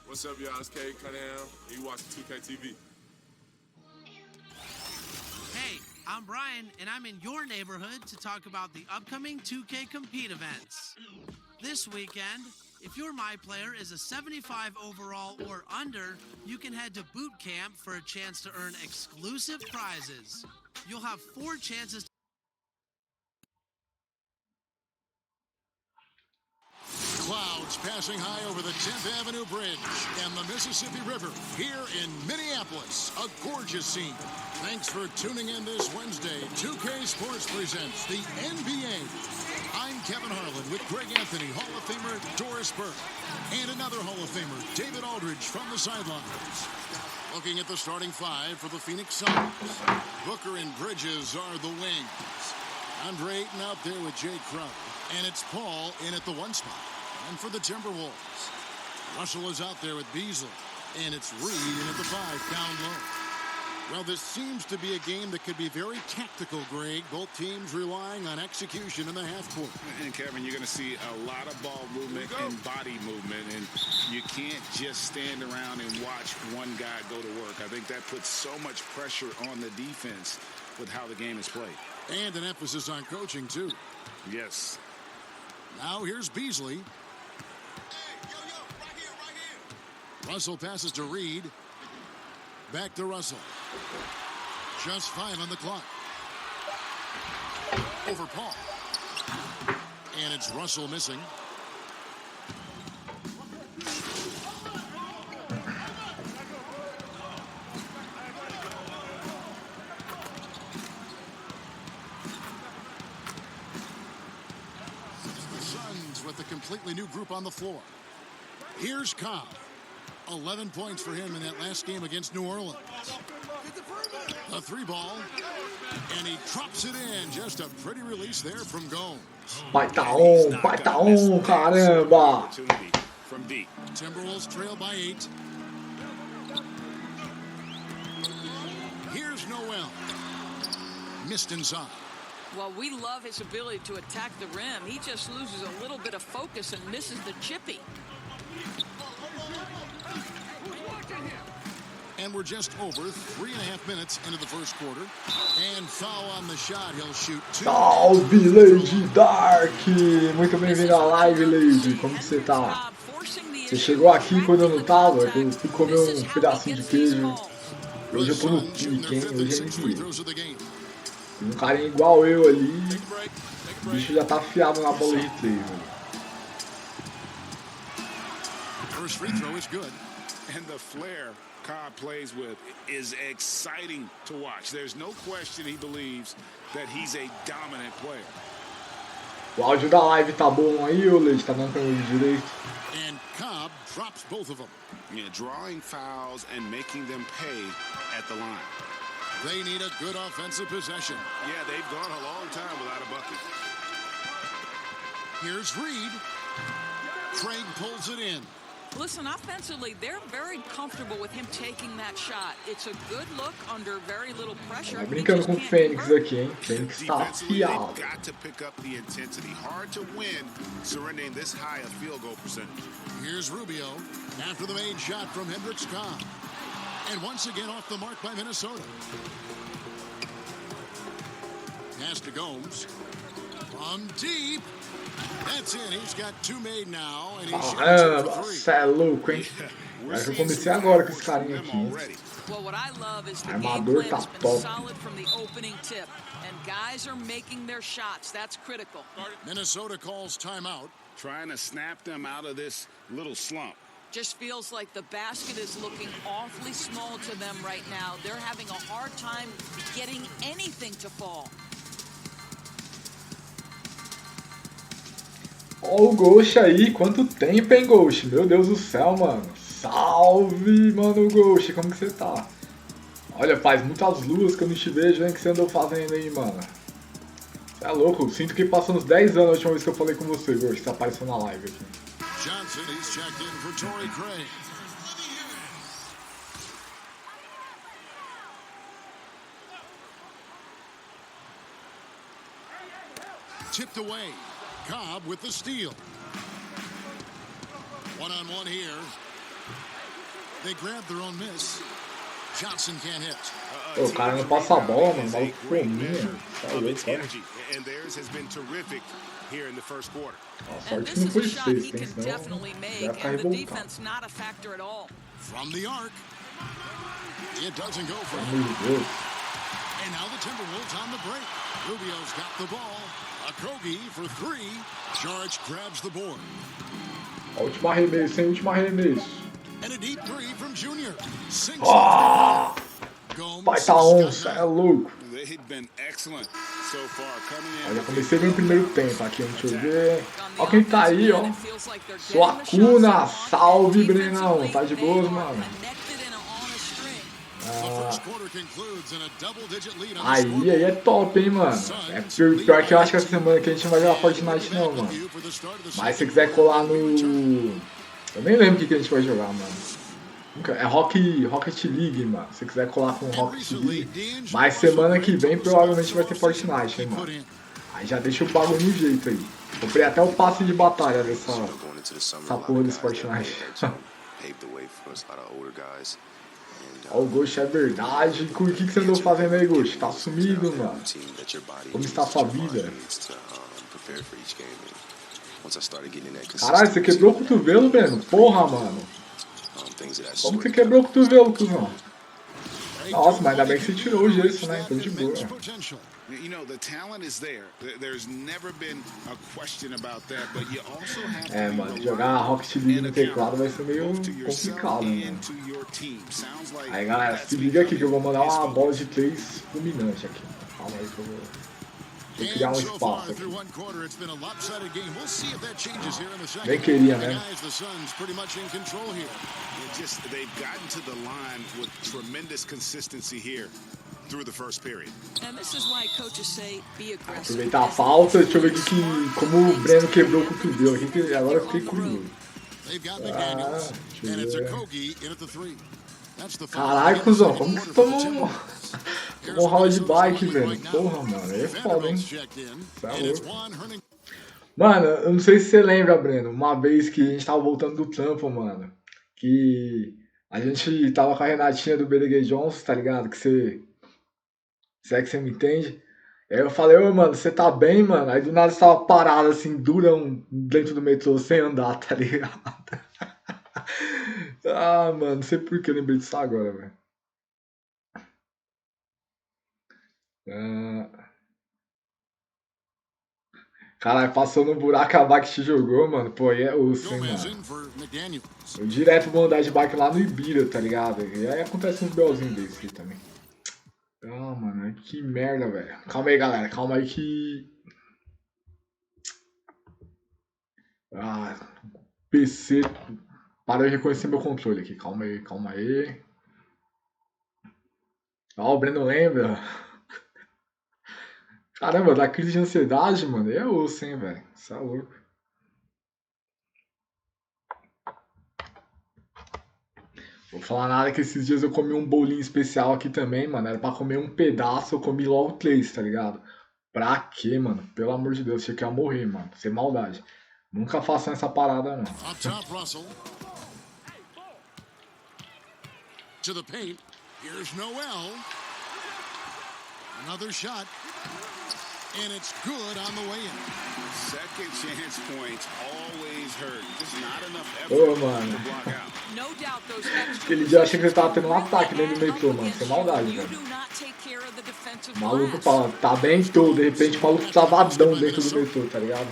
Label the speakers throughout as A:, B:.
A: What's up, y'all? It's K Cunningham. You watching 2K TV.
B: Hey, I'm Brian, and I'm in your neighborhood to talk about the upcoming 2K Compete events. This weekend, if your My Player is a 75 overall or under, you can head to boot camp for a chance to earn exclusive prizes. You'll have 4 chances.
C: Clouds passing high over the 10th Avenue Bridge and the Mississippi River here in Minneapolis. A gorgeous scene. Thanks for tuning in this Wednesday. 2K Sports presents the NBA. I'm Kevin Harlan with Greg Anthony, Hall of Famer Doris Burke, and another Hall of Famer, David Aldridge, from the sidelines. Looking at the starting 5 for the Phoenix Suns. Booker and Bridges are the wings. Andre Ayton out there with Jay Crowder. And it's Paul in at the 1 spot. And for the Timberwolves, Russell is out there with Beasley. And it's Reed in at the 5 down low. Well, this seems to be a game that could be very tactical, Greg. Both teams relying on execution in the half court.
D: And, Kevin, you're going to see a lot of ball movement and body movement. And you can't just stand around and watch one guy go to work. I think that puts so much pressure on the defense with how the game is played.
C: And an emphasis on coaching, too.
D: Yes.
C: Now here's Beasley. Russell passes to Reed. Back to Russell. Just 5 on the clock. Over Paul. And it's Russell missing. The Suns with a completely new group on the floor. Here's Cobb. 11 points for him in that last game against New Orleans. A 3-ball. And he drops it in. Just a pretty release there from Gomes.
E: Vai tá on, caramba!
D: From deep.
C: Timberwolves trail by 8. Here's Noel. Missed inside.
F: Well, we love his ability to attack the rim. He just loses a little bit of focus and misses the chippy.
C: And we're just over 3.5 minutes into the first quarter. And foul on the shot. He'll shoot 2.
E: Salve, Lady Dark! Muito bem-vindo à live, Lady. Como que você tá? Você chegou aqui quando eu não tava? Eu fui comer um pedacinho de queijo. Hoje eu tô no pique, hein? Hoje é mentira. Tem um carinha igual eu ali. O bicho já tá afiado na bola de 3, velho.
C: First free throw is good.
D: And the flair Cobb plays with is exciting to watch. There's no question he believes that he's a dominant player.
E: O áudio da live tá bom aí, ô Leite? Tá dando pra ouvir direito?
C: And Cobb drops both of them.
D: Yeah, drawing fouls and making them pay at the line.
C: They need a good offensive possession.
D: Yeah, they've gone a long time without a bucket.
C: Here's Reed. Craig pulls it in.
F: Listen, offensively, they're very comfortable with him taking that shot. It's a good look under very little pressure.
E: Tá brincando com o Fênix aqui, hein? Fênix tá afiado.
D: They've got to pick up the intensity. Hard to win surrendering this high a field goal percentage.
C: Here's Rubio after the made shot from Hendricks Cobb. And once again off the mark by Minnesota. Pass to Gomes. From deep. That's it. He's got 2 made now. And he's
E: Caramba, cê é louco, hein? Mas eu comecei agora com esse carinha aqui.
F: Well, what I love is the
E: Armador
F: game plan
E: tá
F: has been
E: top.
F: solid from the opening tip, and guys are making their shots. That's critical.
C: Minnesota calls timeout.
D: Trying to snap them out of this little slump.
F: Just feels like the basket is looking awfully small to them right now. They're having a hard time getting anything to fall.
E: Ó o Ghost aí, quanto tempo, hein, Ghost? Meu Deus do céu, mano. Salve, mano, Ghost, como que você tá? Olha, faz muitas luas que eu não te vejo, hein, o que você andou fazendo aí, mano? Você é louco, sinto que passou uns 10 anos a última vez que eu falei com você, Ghost, você apareceu na live aqui.
C: Johnson, he's checked in for Torrey Craig. Tipped away. Cobb with the steal. One-on-one here. They grab their own miss. Johnson can't hit.
E: O cara não passa a bola, mano. Maluco fominha. Tá louco, cara.
G: And theirs has been terrific here in the first quarter.
F: And this is a shot he can definitely make, and the defense not a factor at all.
C: From the arc. It doesn't go for him. And now the Timberwolves on the break. Rubio's got the ball. Okogie for three. George grabs the board.
E: Último arremesso, hein? Último arremesso.
C: And a deep three from Junior.
E: Ah! Vai tá onça, é louco. Olha, comecei bem o primeiro tempo aqui, deixa eu ver. Ó quem tá aí, ó. Suacuna, salve, Brenão. Tá de boas, mano. Aí é top, hein, mano. É pior que eu acho que essa semana que a gente não vai jogar Fortnite não, mano. Mas se você quiser colar no... Eu nem lembro o que a gente vai jogar, mano. É Rocket League, mano. Se você quiser colar com Rocket League. Mas semana que vem provavelmente vai ter Fortnite, hein, mano. Aí já deixa o bagulho no jeito aí. Comprei até o passe de batalha dessa porra desse Fortnite. Ó, o Ghost é verdade. O que você andou fazendo aí, Ghost? Tá sumido, mano. Como está a sua vida? Caralho, você quebrou o cotovelo, Breno? Porra, mano. Como que você quebrou o cotovelo, cuzão? Nossa, mas ainda bem que você tirou o gesso, né? Então de boa. É, mano, jogar Rocket League no teclado vai ser meio complicado, mano. Aí, galera, se liga aqui que eu vou mandar uma bola de 3 fulminante aqui. Calma aí que eu vou criar um espaço aqui. Nem queria, né? Aproveitar a falta, deixa eu ver aqui como o Breno quebrou o cotovelo aqui, agora eu fiquei curioso. Deixa eu ver. Caralho, cuzão, como que você tomou um rola de bike, velho? Porra, mano, aí é foda, hein? Tá louco. Mano, eu não sei se você lembra, Breno, uma vez que a gente tava voltando do trampo, mano, que a gente tava com a Renatinha do BDG Jones, tá ligado? Que você... Se é que você me entende? Aí eu falei, ô, mano, você tá bem, mano? Aí do nada você tava parado, assim, durão, dentro do metrô, sem andar, tá ligado? Ah, mano, não sei por que eu lembrei disso agora, velho. Caralho, passou no buraco a bike te jogou, mano. Pô, aí é osso, hein, mano. Eu direto vou andar de bike lá no Ibira, tá ligado? E aí acontece uns belzinhos desse também. Ah, mano, que merda, velho. Calma aí, galera. Calma aí que... Ah, PC... Para de reconhecer meu controle aqui. Calma aí, calma aí. Ó, o Breno lembra. Caramba, da crise de ansiedade, mano. É osso, hein, velho. Isso é louco. Vou falar nada que esses dias eu comi um bolinho especial aqui também, mano. Era pra comer um pedaço, eu comi logo 3, tá ligado? Pra quê, mano? Pelo amor de Deus, achei que ia morrer, mano. Sem maldade. Nunca façam essa parada, não.
C: To the paint. Here's Noel. Another shot. And it's good on the way in.
D: Second chance points always hurt. Just not enough effort to block out.
F: No doubt those extra
E: Aquele dia eu achei que ele tava tendo um ataque dentro do metrô, mano. Sem maldade, velho. O maluco fala, tá bem todo, de repente o maluco travadão dentro do metrô, tá ligado?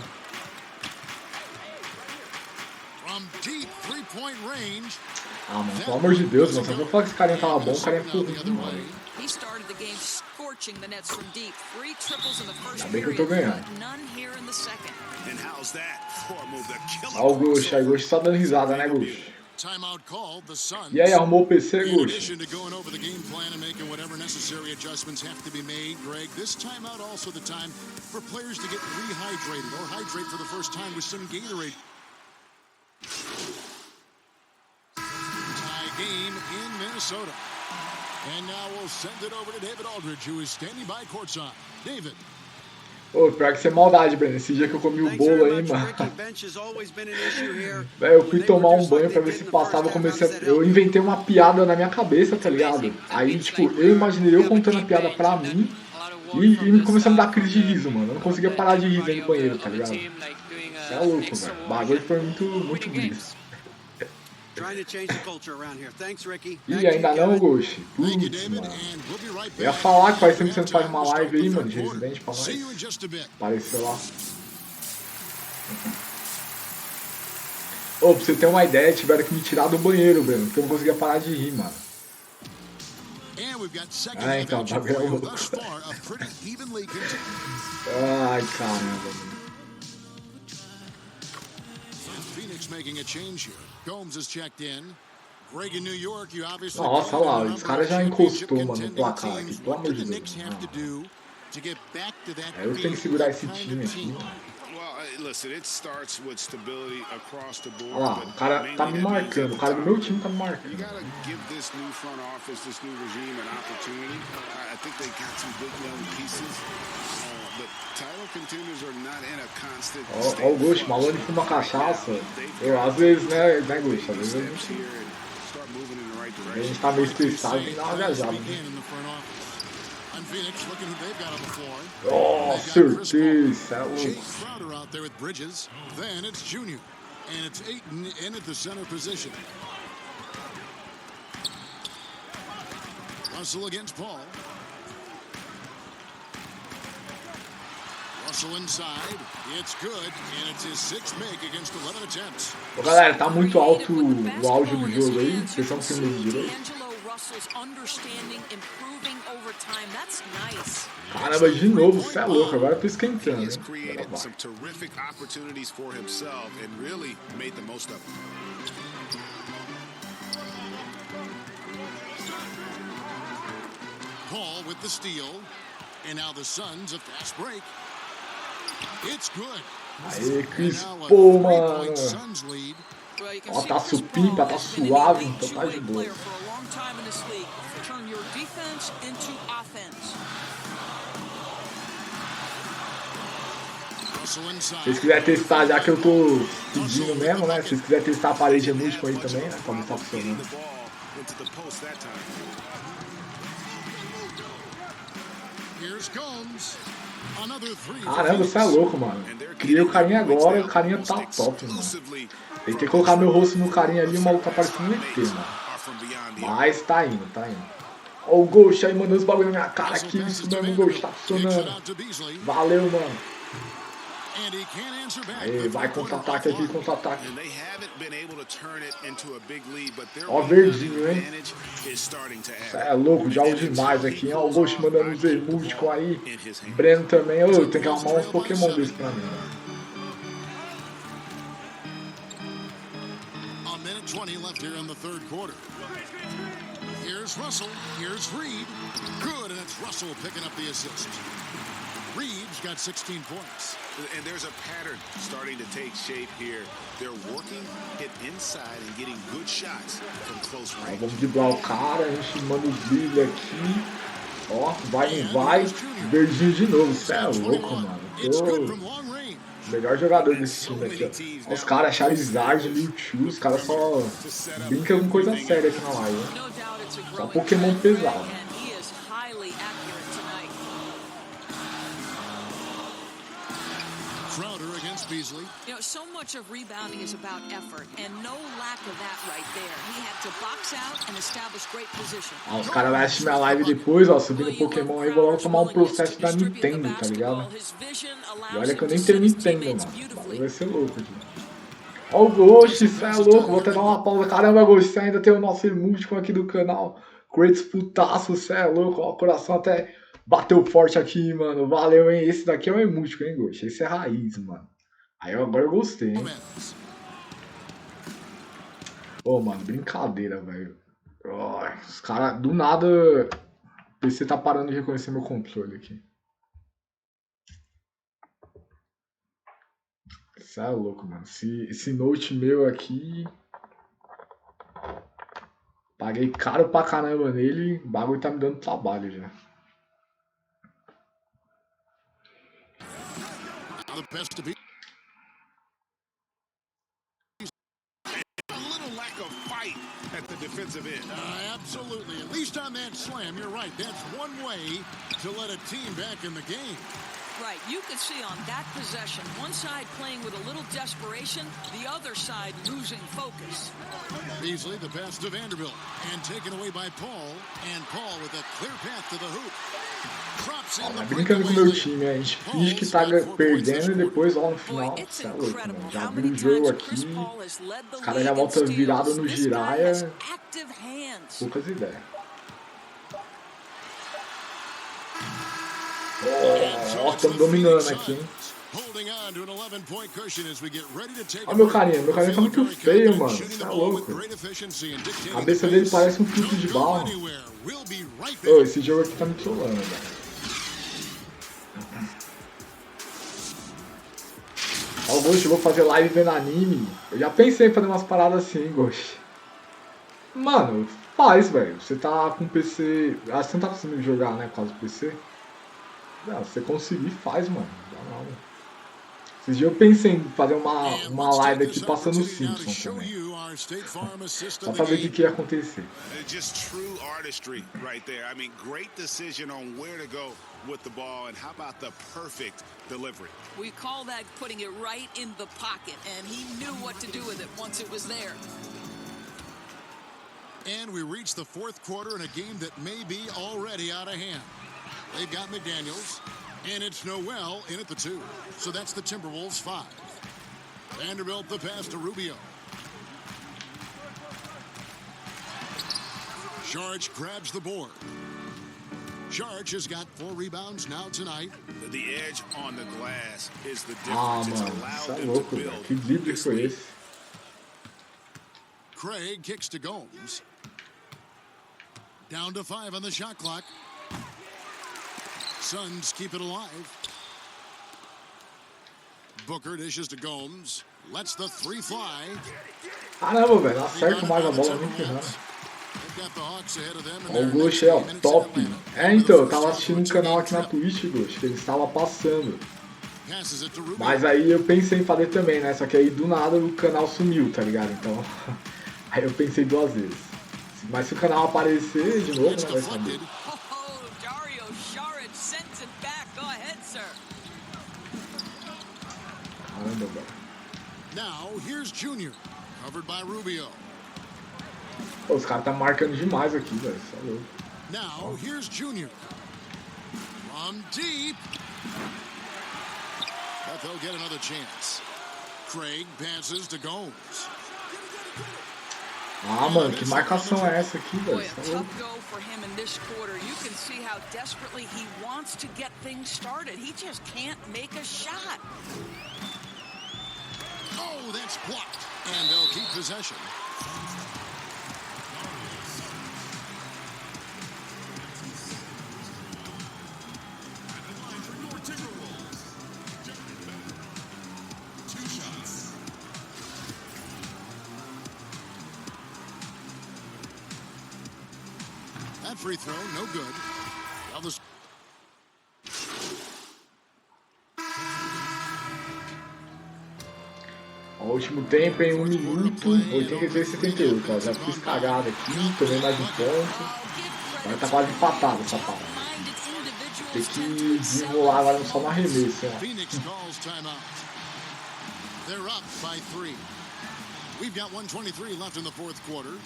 C: From deep three-point range.
E: Ah, mano, pelo amor de Deus, mano. Só vou falar que esse carinha tava bom, o carinha ficou ruim, mano.
F: He started the game scorching the nets from deep. 3 triples in the first
E: Ainda bem que eu
F: period,
E: tô ganhando.
F: but none here in the second.
G: And how's that for a move that killer?
E: Ó o Ghost aí, Ghost só dando risada, né, Ghost?
C: Timeout called, the Suns.
E: E aí, arrumou o PC,
C: In
E: Ghost?
C: addition to going over the game plan and making whatever necessary adjustments have to be made, Greg, this timeout also the time for players to get rehydrated or hydrate for the first time with some Gatorade. Tie game in Minnesota. And now we'll send it over to David Aldridge, who is standing by courtside. David.
E: Ô, pior que isso é maldade, Breno. Esse dia que eu comi o bolo aí, mano. Véio, eu fui tomar um banho pra ver se passava. Eu inventei uma piada na minha cabeça, tá ligado? Aí, tipo, eu imaginei eu contando a piada pra mim e começou a me dar crise de riso, mano. Eu não conseguia parar de rir dentro do banheiro, tá ligado? Isso é louco, velho. O bagulho foi muito brisa. Ih, ainda não, Ghost? Putz, mano. Eu ia falar que faz tempo que você não faz uma live aí, mano, de Resident pra nós. Apareceu lá. Ô, pra você ter uma ideia, tiveram que me tirar do banheiro, Breno, porque eu não conseguia parar de rir, mano. Então, tá bem louco. Ai, caramba, mano.
C: Making a change here. Gomes is checked in. Greg in New York, you obviously.
E: Nossa, olha lá, os caras já encostou, mano, no placar aqui, pelo amor de Deus. Eu tenho que segurar esse time aqui. Olha lá, o cara tá me marcando, o cara do meu time tá me marcando. Ó o Ghost, Malone fuma cachaça. Eu, às vezes, né, Ghost? Às vezes a gente tá meio estressado e dá uma viajada, né? Oh, certeza, é louco.
C: Russell against Paul. Russell inside. It's good, and it's his sixth make against 11 attempts.
E: Ô, galera, tá muito alto o áudio do jogo aí. Vocês estão conseguindo direito? Caramba, de novo, você é louco. Agora eu tô esquentando, hein?
C: Paul with the steal, and now the Suns a fast break. It's good.
E: Aê, Chris Paul, mano. Ó, tá supimpa, tá suave, então tá de boa. Se vocês quiserem testar, já que eu tô pedindo mesmo, né? Se vocês quiserem testar a parede múltipla aí também, né? Como tá funcionando. Caramba, você é louco, mano. Criei o carinha agora, o carinha tá top, mano. Tentei colocar meu rosto no carinha ali e o maluco tá parecendo um ET, mano. Mas tá indo, tá indo. Ó o Ghost aí mandando os bagulho na minha cara aqui. Isso mesmo, Ghost, tá funcionando. Valeu, mano. Aí, vai contra-ataque aqui, contra-ataque. Ó, verdinho, hein? Isso é louco, já uso demais aqui, hein? Ó, o Ghost mandando uns emoticons aí. Breno também. Ô, tem que arrumar uns Pokémon desse pra mim, né?
C: 20 left here in the third quarter. Here's Russell. Here's Reed. Good, and it's Russell picking up the assist. Reed's got 16 points.
D: And there's a pattern starting to take shape here. They're working it inside and getting good shots from close range.
E: Vamos driblar o cara, a gente manda o brilho aqui. Ó, vai, não vai. Verdinho de novo, você é louco, mano. O melhor jogador desse time aqui, ó. Os caras, Charizard, Mewtwo, os caras só brincam com coisa séria aqui na live, né? Só Pokémon pesado.
F: You know, so much of rebounding is about effort, and no lack of that right there. He had to box out and establish great position.
E: Os caras vão assistir minha live depois, ó, subindo Pokémon aí, vou logo tomar um processo da Nintendo, tá ligado? E olha que eu nem tenho Nintendo, mano. O bagulho vai ser louco aqui. Ó o Ghost, isso é louco. Vou até dar uma pausa. Caramba, Ghost, você ainda tem o nosso emoticon aqui do canal. Kratos putaço, você é louco. Ó, o coração até bateu forte aqui, mano. Valeu, hein? Esse daqui é o emoticon, hein, Ghost? Esse é raiz, mano. Aí agora eu gostei, hein? Ô, mano, brincadeira, velho. Os caras, do nada, o PC tá parando de reconhecer meu controle aqui. Isso é louco, mano. Esse Note meu aqui... Paguei caro pra caramba nele. O bagulho tá me dando trabalho já.
G: At the defensive end.
C: Absolutely. At least on that slam, you're right. That's one way to let a team back in the game.
F: Right, you could see on that possession, one side playing with a little desperation, the other side losing focus.
C: Beasley, the pass to Vanderbilt, and taken away by Paul, and Paul with a clear path to the hoop.
E: Tá brincando com o meu time, a gente finge que tá perdendo e depois lá no final, isso é louco, mano. Já abriu o jogo aqui, os caras já voltam virado no giraia, poucas ideias. Ó, estamos dominando aqui, hein. Olha meu carinha tá muito feio, mano, isso é louco. A cabeça dele parece um filtro de bala. Ô, esse jogo aqui tá me trolando, velho. Ó, o Ghost, eu vou fazer live vendo anime. Eu já pensei em fazer umas paradas assim, Ghost. Mano, faz, velho. Você tá com PC... Ah, você não tá conseguindo jogar, né, por causa do PC? Não, se você conseguir, faz, mano. Dá não. Esses dias eu pensei em fazer uma live aqui passando o Simpsons também. Só pra ver o que ia acontecer.
D: Just true artistry right there. I mean, great decision on where to go with the ball, and how about the perfect delivery?
F: We call that putting it right in the pocket, and he knew what to do with it once it was there.
C: And we reach the fourth quarter in a game that may be already out of hand. They've got McDaniels, and it's Noel in at the 2. So that's the Timberwolves 5. Vanderbilt the pass to Rubio. Sharge grabs the board. Sharge has got 4 rebounds now tonight.
D: The edge on the glass is the difference. It's
E: mano,
D: allowed
E: isso é
D: them
E: louco,
D: to
E: velho.
D: build
E: Que drible
D: this
E: foi
D: lead.
E: esse?
C: Craig kicks to Gomes. Down to 5 on the shot clock. Suns keep it alive. Booker dishes to Gomes. Lets the 3 fly.
E: Caramba, velho. Acerta mais a bola nem ferrando. Ó, o Ghost é, ó, top. É, então, eu tava assistindo um canal aqui na Twitch, Ghost, que ele estava passando. Mas aí eu pensei em fazer também, né? Só que aí do nada o canal sumiu, tá ligado? Então, aí eu pensei 2 vezes. Mas se o canal aparecer de novo, não vai saber. Caramba, velho.
C: Now here's Junior, covered by Rubio.
E: Pô, os caras tá marcando demais aqui, velho. Isso é louco.
C: Now here's Junior. From deep. But they'll get another chance. Craig passes to Gomes.
E: Ah, mano, que marcação é essa aqui, velho? Isso é louco.
F: You can see how desperately he wants to get things started. He just can't make a shot.
C: Oh, that's blocked. And they'll keep possession. That free throw, no good. Well, this...
E: Ó, o último tempo em 1 minuto, 83-78. Ó, já fiz cagada aqui, tomei mais um ponto. Agora tá quase empatado essa parada. Tem que desenrolar agora só no arremesso, ó.
C: Phoenix calls timeout. They're up by 3. We've got 1:23 left in the fourth quarter.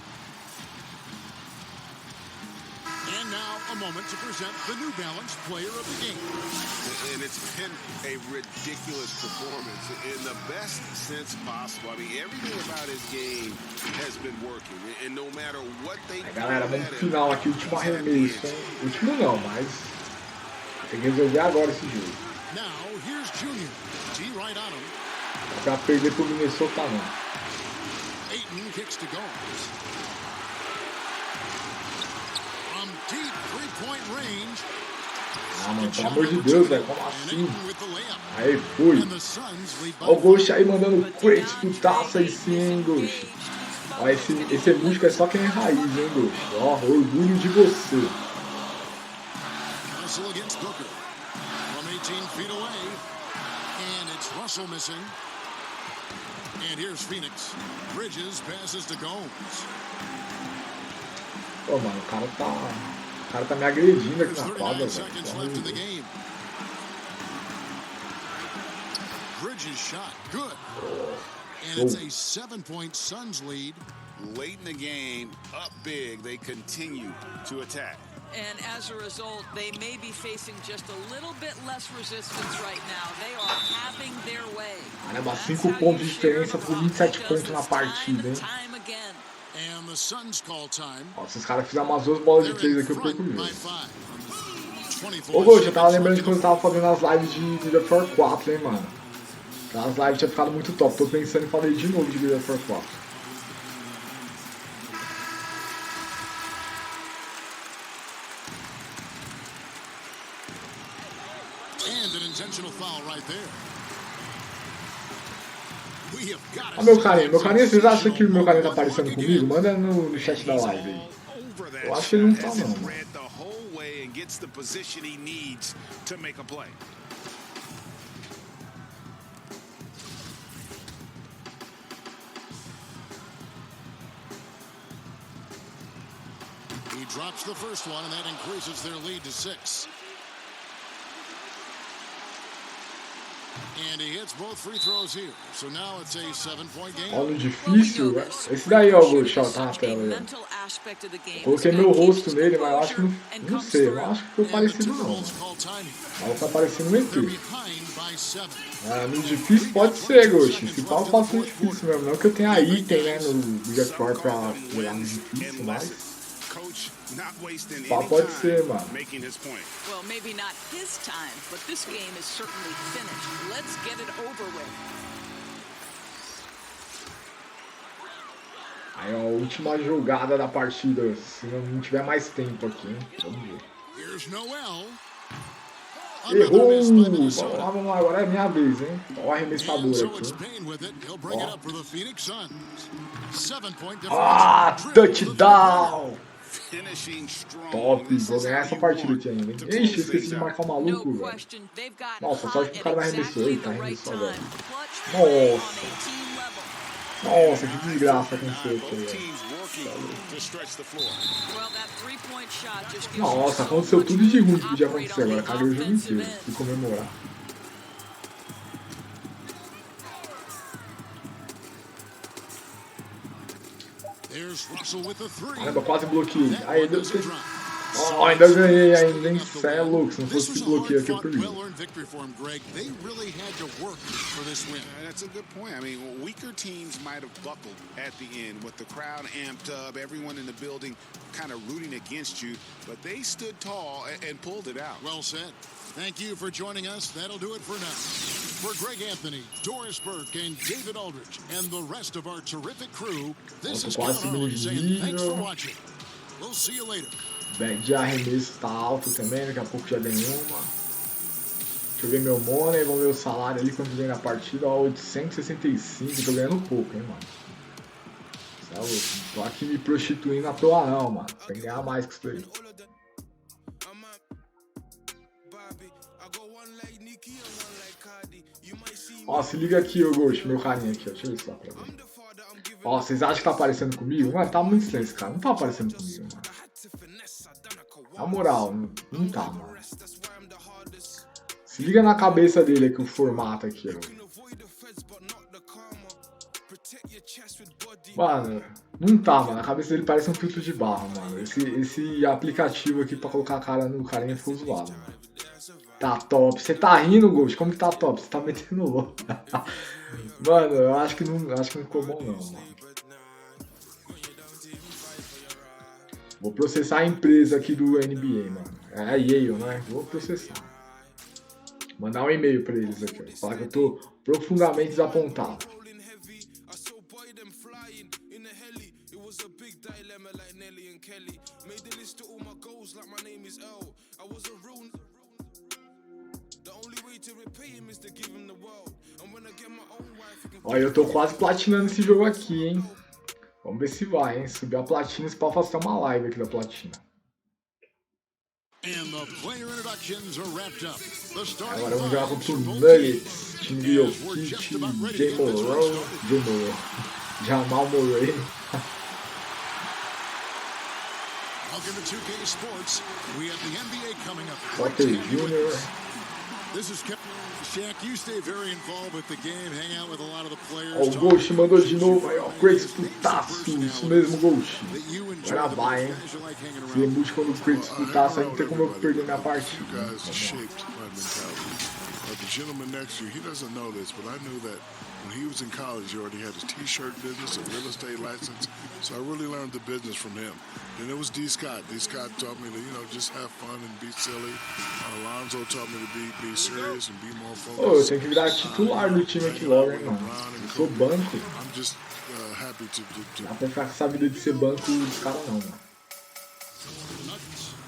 C: And now a moment to present the New Balance Player of the Game.
G: And it's been a ridiculous performance in the best sense possible. I mean, everything about his game has been working. And no matter what they do,
E: galera, vamos pro final aqui, último arremesso, hein? Último não, mas tem que resolver agora esse jogo.
C: Now here's Junior. T right on him.
E: Pra perder pro Minnesota não.
C: Ayton kicks to Gomes. From deep three-point range.
E: Ah, mano, pelo amor de Deus, velho, como assim? Aí, fui. Ó o Ghost aí mandando crate pro taça aí sim, hein, Ghost. Ó, esse músico é só quem é raiz, hein, Ghost. Ó, orgulho de você.
C: Russell against Booker. From 18 feet away. And it's Russell missing. And here's Phoenix. Bridges passes to Gomes.
E: Pô, mano, o cara tá me agredindo aqui na quadra, velho.
C: Bridges shot good. And it's a 7-point Suns lead.
D: Late in the game, up big, they continue to attack.
F: And as a result, they may be facing just a little bit less resistance right now. They are having their way.
E: Caramba, 5 pontos de diferença por 27 pontos na partida, hein?
C: And the Suns call time.
E: Ó, se os caras fizerem umas 2 bolas de 3 aqui, eu perco o jogo. Ô, Ghost, eu tava lembrando de quando eu tava fazendo as lives de Guerra for 4, hein, mano. As lives tinham ficado muito top. Tô pensando em fazer de novo de Guerra for 4.
C: And an intentional foul right there.
E: Ah, meu carinha, vocês acham que o meu carinha tá aparecendo comigo? Manda no chat da live aí. Eu acho que ele não tá, não.
C: He drops the first one and that increases their lead to 6. And he hits both free throws here. So now it's a 7-point game.
E: Olha o difícil, velho. Esse daí, ó, o Ghost, ó, tá na tela aí. Coloquei meu rosto nele, mas eu acho que não sei, eu acho que ficou parecido não. Mas tá parecendo um ET. Ah, no difícil pode ser, Ghost. Se tal, eu faço difícil mesmo. Não que eu tenha item, né, no Big Four pra jogar no difícil, mas... Pode ser, mano.
F: Well, maybe not his time, but this game is certainly finished. Let's get it over with.
E: Aí, ó, a última jogada da partida, se não tiver mais tempo aqui, hein? Vamos ver. Errou! Vamos lá, agora é minha vez, hein? Ó o arremessador aqui. Ó. Ah, touchdown! Top, vou ganhar essa partida aqui ainda, hein? Ixi, esqueci de marcar o maluco, velho. Nossa, só que o cara não arremessou. Eita, arremessou agora. Nossa, que desgraça aconteceu aqui, velho. Nossa, aconteceu tudo de ruim que podia acontecer agora. Caguei o jogo inteiro. Fui comemorar. Caramba, quase bloqueei. Aí, deu certo. Oh, ainda ganhei ainda, hein? Cê é louco, se não fosse esse bloqueio aqui eu perdi.
D: That's a good point. I mean, weaker teams might have buckled at the end with the crowd amped up, everyone in the building kind of rooting against you, but they stood tall and pulled it out.
C: Well said. Thank you for joining us. That'll do it for now. For Greg Anthony, Doris Burke, and David Aldridge, and the rest of our terrific crew, this is Grana saying thanks for watching. We'll see you later.
E: Back de arremesso tá alto também, daqui a pouco já ganhei uma. Deixa eu ver meu money, vamos ver o salário ali quando ganhei na partida. Ó, 865, tô ganhando pouco, hein, mano. Cê é louco, tô aqui me prostituindo à toa não, mano. Tem que ganhar mais que isso aí. Ó, se liga aqui, ô Ghost, meu carinha aqui, ó. Deixa eu ver só pra ver. Ó, vocês acham que tá aparecendo comigo? Mano, tá muito estranho esse cara. Não tá aparecendo comigo, mano. Na moral, não tá, mano. Se liga na cabeça dele aqui, o formato aqui, ó. Mano, não tá, mano. A cabeça dele parece um filtro de barro, mano. Esse aplicativo aqui pra colocar a cara no carinha ficou zoado, mano. Tá top. Você tá rindo, Ghost? Como que tá top? Você tá metendo louco. Mano, eu acho que não ficou bom, não, mano. Vou processar a empresa aqui do NBA, mano. É a Yale, né? Vou processar. Mandar um e-mail pra eles aqui, ó. Falar que eu tô profundamente desapontado. Olha, eu tô quase platinando esse jogo aqui, hein? Vamos ver se vai, hein? Subir a platina, se pode fazer uma live aqui da platina. Agora vamos jogar contra o Nuggets. Time de Jokic, Jamal Murray. Potter Jr. Ó, o Ghost mandou de novo aí, ó. Craigs putaço. Isso mesmo, Ghost. Agora vai, hein? Se embute quando o Craigs putaço, aí não tem como eu perder minha partida.
H: The gentleman next to you, he doesn't know this, but I knew that when he was in college, he already had his t-shirt business, a real estate license. So I really learned the business from him. And it was D. Scott. D. Scott taught me to, just have fun and be silly. Alonzo taught me to be serious and be more focused.
E: Ô, eu tenho que virar titular do time aqui logo, hein, mano. Eu sou banco.
H: I'm just happy to
E: Não dá pra ficar com essa vida de ser banco dos caras, não, mano.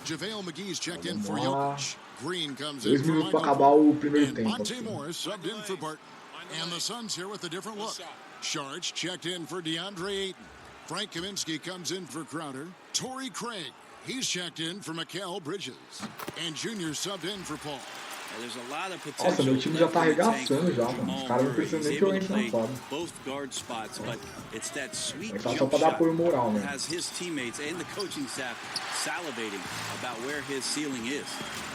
C: JaVale McGee's checked in for Jokic. Green comes
E: 2
C: in for
E: minutos pra acabar o primeiro tempo.
C: Monte Morris subbed in for Bart. And the Suns here with a different look. Sharge checked in for DeAndre Ayton. Frank Kaminsky comes in for Crowder. Torrey Craig, he's checked in for Mikal Bridges. And Junior subbed in for Paul.
E: Nossa, meu time já tá arregaçando já, mano. Os caras não precisam nem que eu entre na quadra. É só pra dar apoio moral, né?
I: Salivating about where his ceiling is.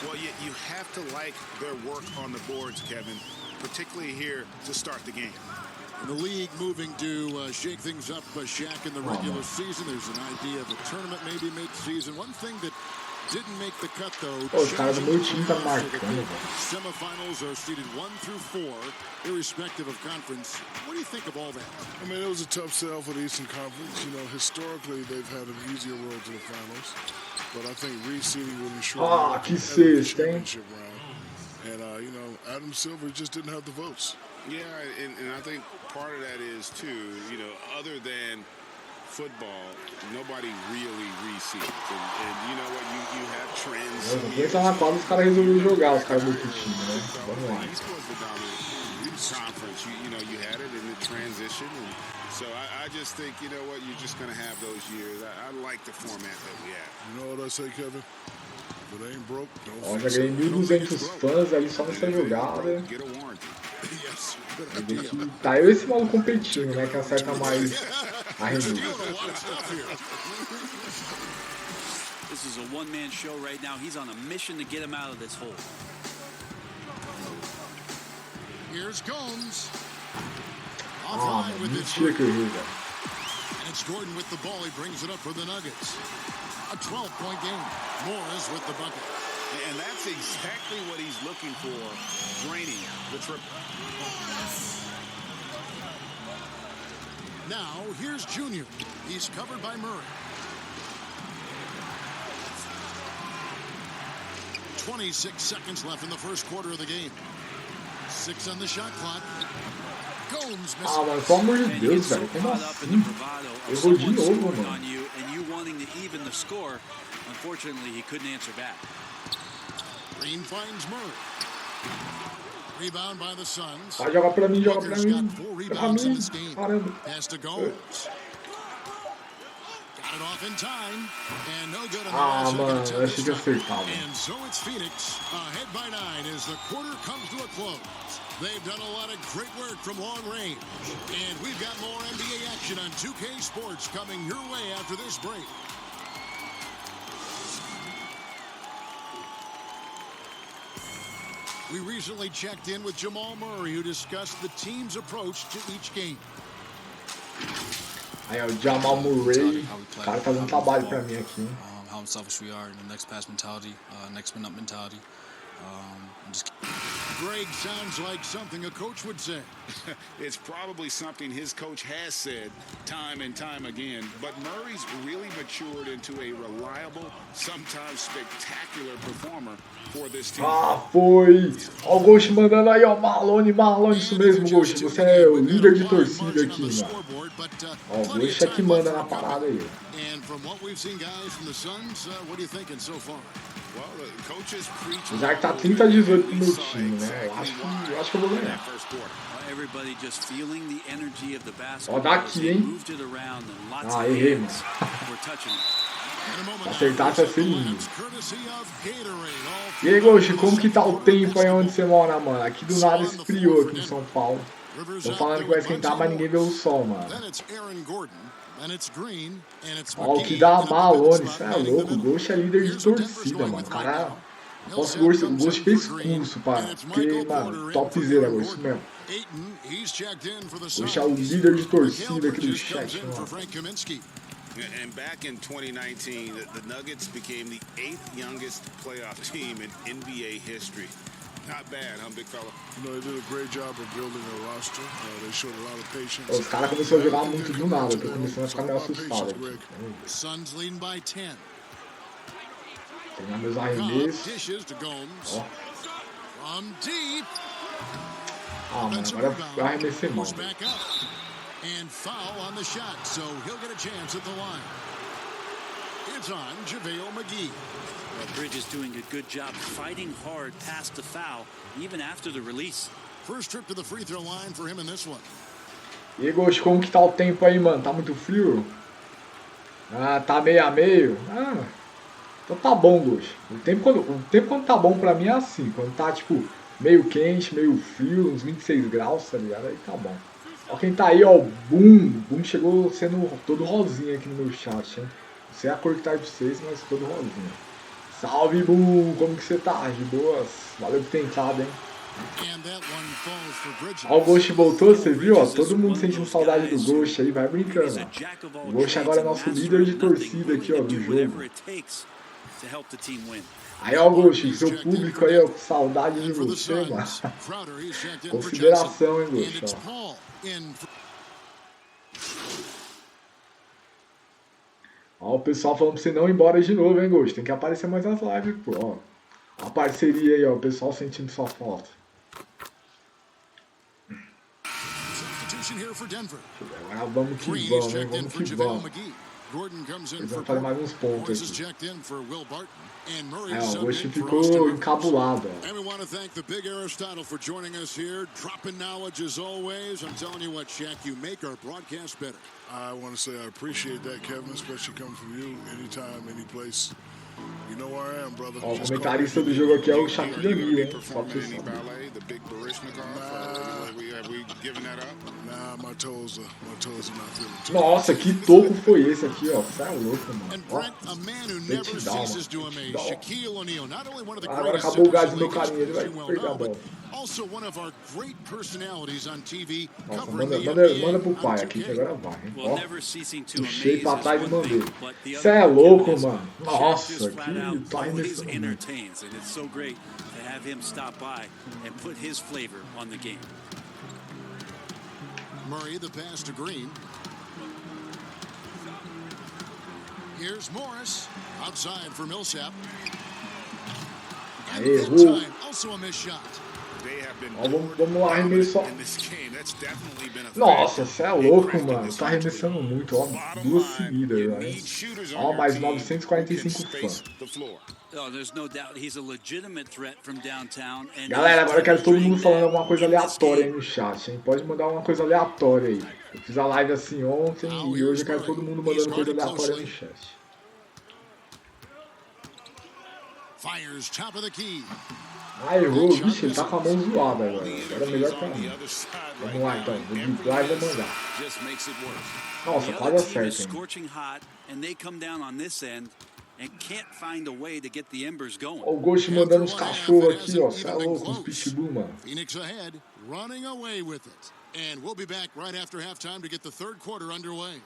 D: Well, you have to like their work on the boards, Kevin, particularly here to start the game.
C: And the league moving to shake things up, Shaq, in the regular season. There's an idea of a tournament maybe mid-season. One thing that didn't make the cut, though.
E: Pô, os caras do meu time tá marcando, velho.
C: Semifinals are seeded 1 through 4, irrespective of conference. What do you think of all that?
H: I mean, it was a tough sell for the Eastern Conference. Historically, they've had an easier road to the finals. But I think reseeding will ensure
E: que sexta, hein?
H: And, Adam Silver just didn't have the votes.
G: Yeah, and I think part of that is, too, other than football, nobody really reseeds. And you know what, you have trends.
E: Quem tá na quadra, os caras resolveram jogar, os caras do outro time, né? Vamos lá.
G: East was the dominant conference. You had it in the transition. And so I just think, you know what, you're just going to have those years. I like the format that we have.
H: You know what I say, Kevin? If it ain't broke, don't
E: Ó, já ganhei 1.200 fãs ali só nessa jogada.
G: Get a warranty.
E: Tá eu e esse maluco competindo, né? Que acerta mais a renúncia.
I: This is a one-man show right now. He's on a mission to get him out of this hole.
C: Here's Gomes.
E: Mentira que eu errei, velho.
C: And it's Gordon with the ball. He brings it up for the Nuggets. A 12-point game. Morris with the bucket.
G: And that's exactly what he's looking for, draining the triple.
C: Now, here's Junior. He's covered by Murray. 26 seconds left in the first quarter of the game. 6 on the shot clock. Gomes misses.
E: Ah, mano, pelo amor de Deus, velho. Como assim? Errou de novo, mano.
I: Unfortunately, he couldn't answer back.
C: Green finds Murray. Rebound by the Suns.
E: Vai jogar pra mim, joga pra mim. Caramba.
C: Pass to Gomes. Got it off in time. And no good.
E: Mano, eu achei que acertava.
C: And so it's Phoenix ahead by 9 as the quarter comes to a close. They've done a lot of great work from long range. And we've got more NBA action on 2K Sports coming your way after this break. We recently checked in with Jamal Murray, who discussed the team's approach to each game.
E: Aí, ó, o Jamal Murray. O cara tá dando trabalho pra mim aqui, hein?
J: How unselfish we are, next pass mentality, next man up mentality.
C: Greg sounds like something a coach would say.
D: It's probably something his coach has said time and time again. But Murray's really matured into a reliable, sometimes spectacular performer for this team.
E: Ah, foi! Ó o Ghost mandando aí, ó, Malone, isso mesmo, Ghost. Você é o líder de torcida aqui, mano. Ó, o Ghost é que manda na parada aí. Já que tá 30-18 pro meu time, né? Eu acho que eu vou ganhar. Ó, daqui, hein? Ah, errei, mano. Se acertasse ia ser lindo. E aí, Ghost, como que tá o tempo aí onde você mora, mano? Aqui do nada esfriou aqui em São Paulo. Tô falando que vai esquentar, mas ninguém vê o sol, mano. Ó, o que dá Malone, isso é louco. O Ghost é líder de torcida, mano. O cara... Nossa, o Ghost fez curso, porque, mano, topzera, isso mesmo. Ghost é o líder de torcida aqui do chat, mano.
D: And back in 2019, the Nuggets became the 8th youngest playoff team in NBA history. Not bad, huh, big fella?
H: You know, they did a great job of building a roster. They showed a lot of patience.
E: Os caras começaram a jogar muito do nada, eu tô começando a ficar meio assustado aqui.
C: Suns leading by 10.
E: Tem meus arremessos. Ó. Ah, mano, agora eu arremessei mal.
C: And foul on the shot, so he'll get a chance at the line. It's on JaVale McGee.
I: Bridges doing a good job fighting hard past the foul, even after the release.
C: First trip to the free throw line for him in this one.
E: E aí, Ghost, como que tá o tempo aí, mano? Tá muito frio? Ah, tá meio a meio? Ah, então tá bom, Ghost. O tempo quando tá bom pra mim é assim, quando tá, tipo, meio quente, meio frio, uns 26 graus, tá ligado? Aí tá bom. Ó quem tá aí, ó, o Boom. Boom chegou sendo todo rosinha aqui no meu chat, hein? Não sei a cor que tá de vocês, mas todo rosinha. Salve, Boom! Como que você tá? De boas? Valeu por ter entrado, hein? Ó, o Ghost voltou, você viu? Ó, todo mundo sentindo saudade do Ghost aí, vai brincando. Ó. O Ghost agora é nosso líder de torcida aqui, ó, do jogo. Aí, ó, Ghost, seu público aí, ó, com saudade de você, mano. Consideração, hein, Ghost, ó. Ó, o pessoal falando pra você não ir embora de novo, hein, Ghost. Tem que aparecer mais nas lives, pô, ó. A parceria aí, ó, o pessoal sentindo sua falta. Agora vamos que vamos, hein, vamos que vamos. Eles vão fazer mais uns pontos aqui. É, ó, o Ghost ficou encabulado, ó.
C: And we want to thank the big Aristotle for joining us here, dropping knowledge as always. I'm telling you what, Shaq, you make our broadcast better.
H: I want to say I appreciate that, Kevin, especially coming from you, anytime, any place. You know where I am, brother.
E: Ó, o comentarista do jogo aqui é o Shaquille O'Neal, hein? Só pra vocês saberem. Nossa, que toco foi esse aqui, ó. Você é louco, mano. Ó, touchdown, mano. Agora acabou o gás do meu carinha, ele vai perder a bola. Nossa, manda pro pai aqui que agora vai, hein? Ó, puxei pra trás e mandei. Você é louco, mano. Nossa, que tá arremessando.
C: Murray, the pass to Green. Here's Morris outside for Millsap. And that time, also a missed shot.
E: Ó, vamos lá, arremesso. Nossa, você é louco, mano. Tá arremessando muito, ó. 2 seguidas, né? Ó, mais 945 fãs. Galera, agora eu quero todo mundo falando alguma coisa aleatória aí no chat, hein? Pode mandar uma coisa aleatória aí. Eu fiz a live assim ontem e hoje eu quero todo mundo mandando coisa aleatória no chat.
C: Fires top of the key.
E: Ah, errou. Vixe, ele tá com a mão zoada agora. Agora é melhor pra mim. Vamos lá, então. Vou driblar e vou mandar. Nossa, quase acerta, hein? Ó, o Ghost mandando os cachorros aqui, ó. Você é louco, os pitbull, mano.
C: Phoenix ahead, running away with it. And we'll be back right after halftime to get the third quarter underway.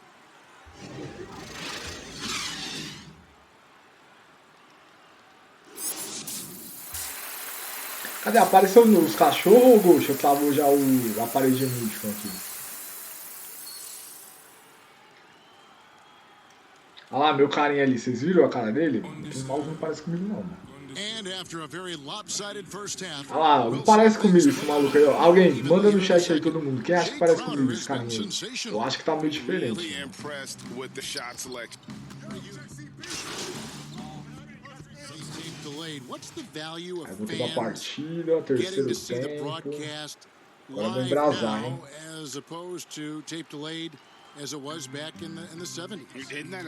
E: Cadê? Apareceu os cachorros ou o Ghost? Eu tava já a parede múltipla aqui. Olha lá, meu carinha ali. Vocês viram a cara dele? Aquele maluco não parece comigo não, mano. Olha lá, não parece comigo esse maluco aí, ó. Alguém, manda no chat aí todo mundo. Quem acha que parece comigo esse carinha aí? Eu acho que tá meio diferente. Aí voltou pra partida, terceiro tempo. Agora vou embrasar, hein?
C: As it was back in the 70s.
D: Isn't that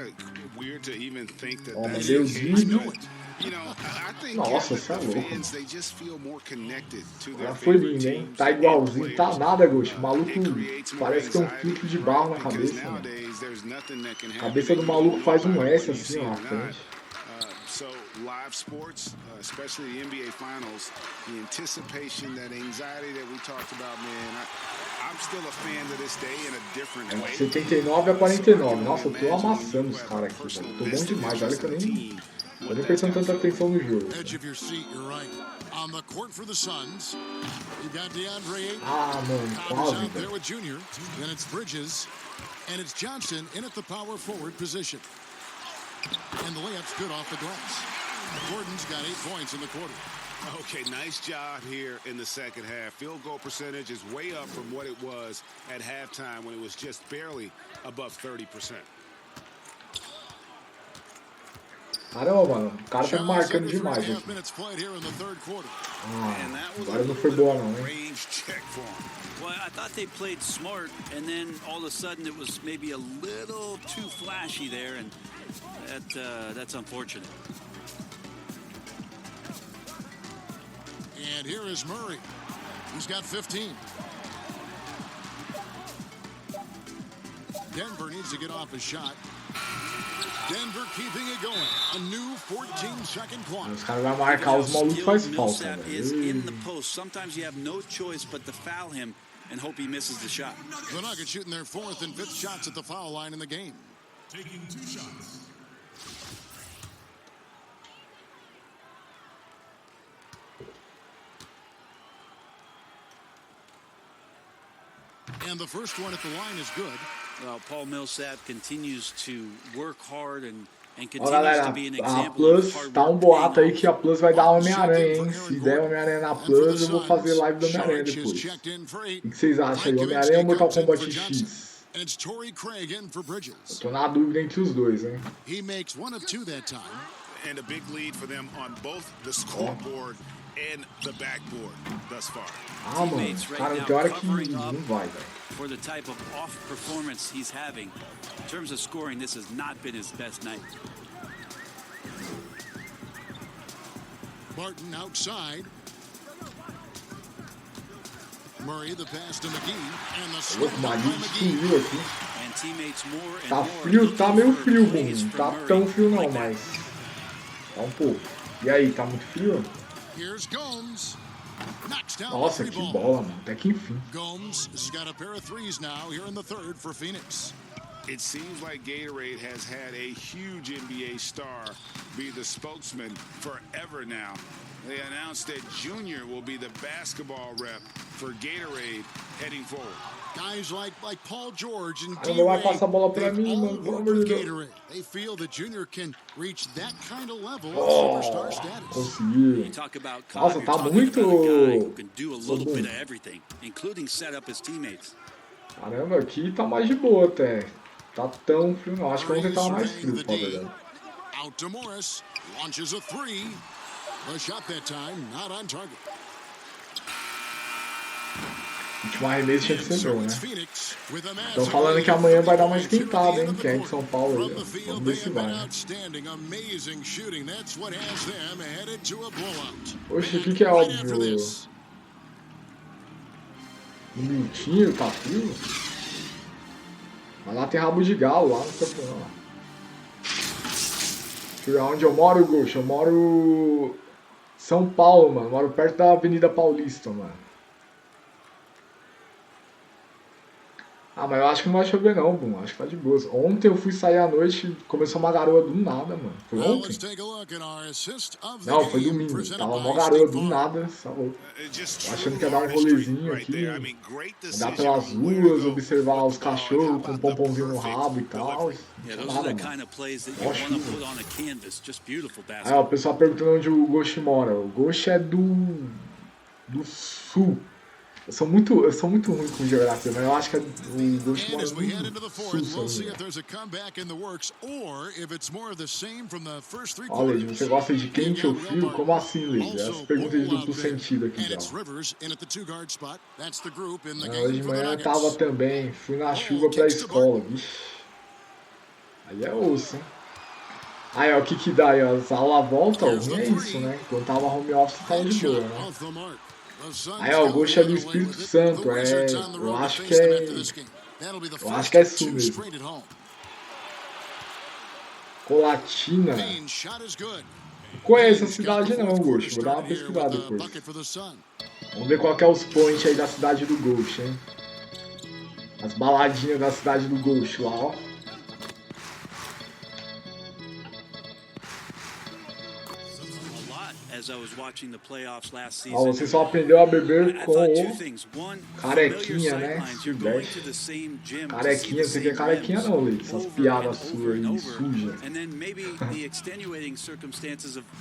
D: weird to even think that
E: Ó,
D: that's
E: mandei o
D: the case?
E: vídeo.
D: You know, I think
E: Nossa, você é louco.
D: fans, they just feel more connected to their
E: Ela foi
D: favorite
E: linda, hein?
D: teams
E: Tá
D: and
E: igualzinho, tá
D: players.
E: nada, Ghost. O maluco
D: It creates more
E: parece que tem um
D: anxiety,
E: filtro de barro na
D: because
E: cabeça, mano.
D: nowadays there's nothing that can
E: A
D: happen
E: cabeça do
D: that you
E: maluco
D: don't
E: faz
D: know
E: um
D: about
E: S
D: whether you
E: assim,
D: see
E: ó,
D: it
E: na
D: or not.
E: frente.
D: So live sports, especially the NBA Finals, the anticipation, that anxiety that we talked about, man. I'm still a fan to this day in a different way.
E: 79 a 49. Nossa, eu tô amassando os caras aqui, mano. Tô bom demais. Olha que eu nem prestando tanta atenção no jogo. Ah, mano, quase, velho.
C: And it's Johnson in at the power forward position. And the layup's good off the glass. Gordon's got 8 points in the quarter.
G: Okay, nice job here in the second half. Field goal percentage is way up from what it was at halftime when it was just barely above 30%.
E: Caramba, mano. O cara tá me marcando demais aqui. Ah, agora não foi boa não, hein?
I: Well, I thought they played smart, and then all of a sudden it was maybe a little too flashy there, and that's unfortunate.
C: And here is Murray. He's got 15. Denver needs to get off his shot. Denver keeping it going. A new 14-second clock.
E: Os caras vão marcar os malucos faz falta,
I: Is in the
E: velho.
I: post. Sometimes you have no choice but to foul him and hope he misses the shot.
C: The Nuggets shooting their 4th and 5th shots at the foul line in the game.
H: Taking 2 shots.
C: And the first one at the line is good.
I: Well, Paul Millsap continues to work hard and
E: Ó,
I: continues
E: galera,
I: to be an
E: a
I: example
E: Plus,
I: of hard
E: tá um
I: work
E: boato
I: paying
E: aí
I: off.
E: que a Plus vai dar Homem-Aranha, hein? Se der Homem-Aranha na Plus, eu vou fazer live do Homem-Aranha depois. O que vocês acham aí? Homem-Aranha ou Mortal Kombat X?
C: And it's Torrey Craig in for Bridges.
E: Eu tô na dúvida entre os dois, hein?
C: He makes 1 of 2 that time.
G: And a big lead for them on both the scoreboard and the backboard thus far.
E: Ah, mano, cara, tem hora que não vai, velho.
I: For the type of off performance he's having, in terms of scoring, this has not been his best night.
C: Barton outside. Murray the pass to McGee and the
E: Louco,
C: swing by
E: Maguinho
C: McGee.
E: sumiu aqui.
I: And teammates more and
E: Tá
I: more
E: frio, tá meio
I: looking
E: frio,
I: for plays
E: Bum.
I: from
E: Tá
I: Murray
E: tão frio não,
I: like that.
E: mas... Tá um pouco. E aí, tá muito frio?
C: Here's Gomes. Knocks down
E: Nossa,
C: the
E: que
C: three
E: bola, mano. Até que enfim.
C: Gomes has got a pair of threes now here in the 3rd for Phoenix.
G: It seems like Gatorade has had a huge NBA star be the spokesman forever now. They announced that Junior will be the basketball rep for Gatorade heading forward.
C: Guys like Paul George and
E: Cara, não vai passar a bola pra
C: they've
E: mim,
C: all
E: mano. Pelo
C: worked
E: amor de
C: with
E: Deus.
C: Gatorade. They feel that Junior can reach that kind of level of
E: Oh,
C: superstar status.
E: conseguiu.
I: You talk about
E: Nossa,
I: you're
E: tá
I: talking
E: muito...
I: about a guy who can do a little
E: bom.
I: bit of everything, including set up his teammates.
E: Caramba, aqui tá mais de boa até. Tá tão frio não. Acho que ontem tava mais frio,
C: The
E: pra
C: D.
E: verdade.
C: Out to Morris. Launches a 3. The shot that time, not on target.
E: O último arremesso tinha que ser
C: So
E: bom,
C: it's
E: né?
C: Phoenix with a
E: Estão
C: massive
E: falando que
C: lead of
E: amanhã vai dar
C: 30
E: uma
C: points here at the
E: esquentada,
C: end
E: hein?
C: of the
E: Quem é de São Paulo aí,
C: From the
E: ó.
C: field,
E: Vamos
C: they
E: ver se
C: have
E: vai,
C: been
E: né?
C: outstanding, amazing shooting. That's what has them headed to a blowout.
E: Oxe, o
C: Back
E: que é
C: right after
E: óbvio?
C: this.
E: Um minutinho, tá frio? Mas lá tem rabo de galo, lá no campeonato. Deixa eu ver onde eu moro, Ghost. Eu moro... São Paulo, mano. Eu moro perto da Avenida Paulista, mano. Ah, mas eu acho que não vai chover não, Boom. Acho que tá de boas. Ontem eu fui sair à noite e começou uma garoa do nada, mano. Foi ontem? Não, foi domingo. Tava uma garoa do nada, tá louco. Tô achando que ia dar um rolezinho aqui, andar pelas ruas, observar os cachorros com um pomponzinho no rabo e tal. Não tinha nada, mano. Mó chuva. Aí, ó, o pessoal perguntando onde o Ghost mora. O Ghost é do sul. Eu sou muito ruim com geografia, mas eu acho que o Ghost mora no sul, se eu não me engano. Ó, Leide, você gosta de quente ou frio? Como assim, Leide? Essa pergunta de duplo sentido aqui já. Hoje de manhã eu tava também, fui na chuva pra escola, vixe. Aí é osso, hein? Aí, ó, o que dá aí, ó, as aulas voltam, o ruim é isso, né? Quando tava home office, tava de boa, né? Aí, ó, o Ghost é do Espírito Santo, eu acho que é sul mesmo. Colatina. Não conheço a cidade não, Ghost, vou dar uma pesquisada depois. Vamos ver qual que é os points aí da cidade do Ghost, hein? As baladinhas da cidade do Ghost lá, ó. Ó, você só aprendeu a beber com o carequinha, né? Sudeste. Carequinha, você quer carequinha não, Leite. Essas piadas suas aí, sujas.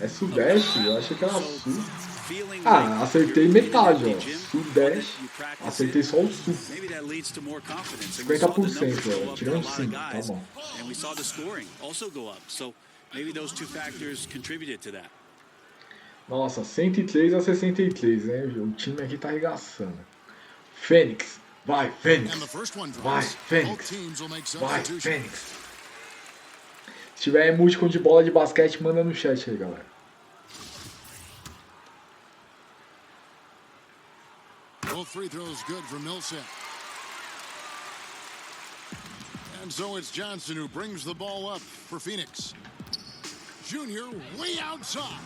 E: É Sudeste? Eu achei que era Sul. Ah, acertei metade, ó. Sudeste. Acertei só o Sul. 50%, ó. Tirando 5, tá bom. Nossa, 103-63, né? O time aqui tá arregaçando. Fênix, vai, Fênix. Vai, Fênix. Vai, Fênix. Se tiver emoticon de bola de basquete, manda no chat aí, galera.
C: Both free throws good for Millsap. And so it's Johnson who brings the ball up for Phoenix. Junior way outside.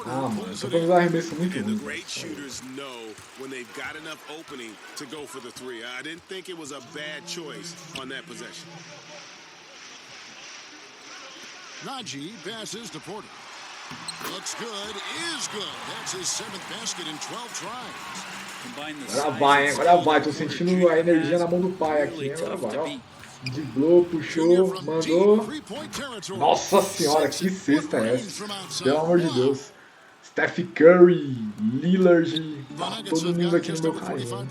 E: Ah, mano, só pra usar arremesso muito ruim.
A: Great shooters know when they've got enough opening to go for the three. I didn't think it was a bad choice on that possession.
C: Najee passes to Porter. Looks good, is good. That's his 7th basket in 12 tries.
E: Agora vai, hein? Agora vai. Tô sentindo a energia na mão do pai aqui, hein? Agora vai, ó. Driblou, puxou, mandou. Nossa senhora, que cesta é essa? Pelo amor de Deus. Steph Curry, Lillard, tá todo mundo aqui no meu carinho.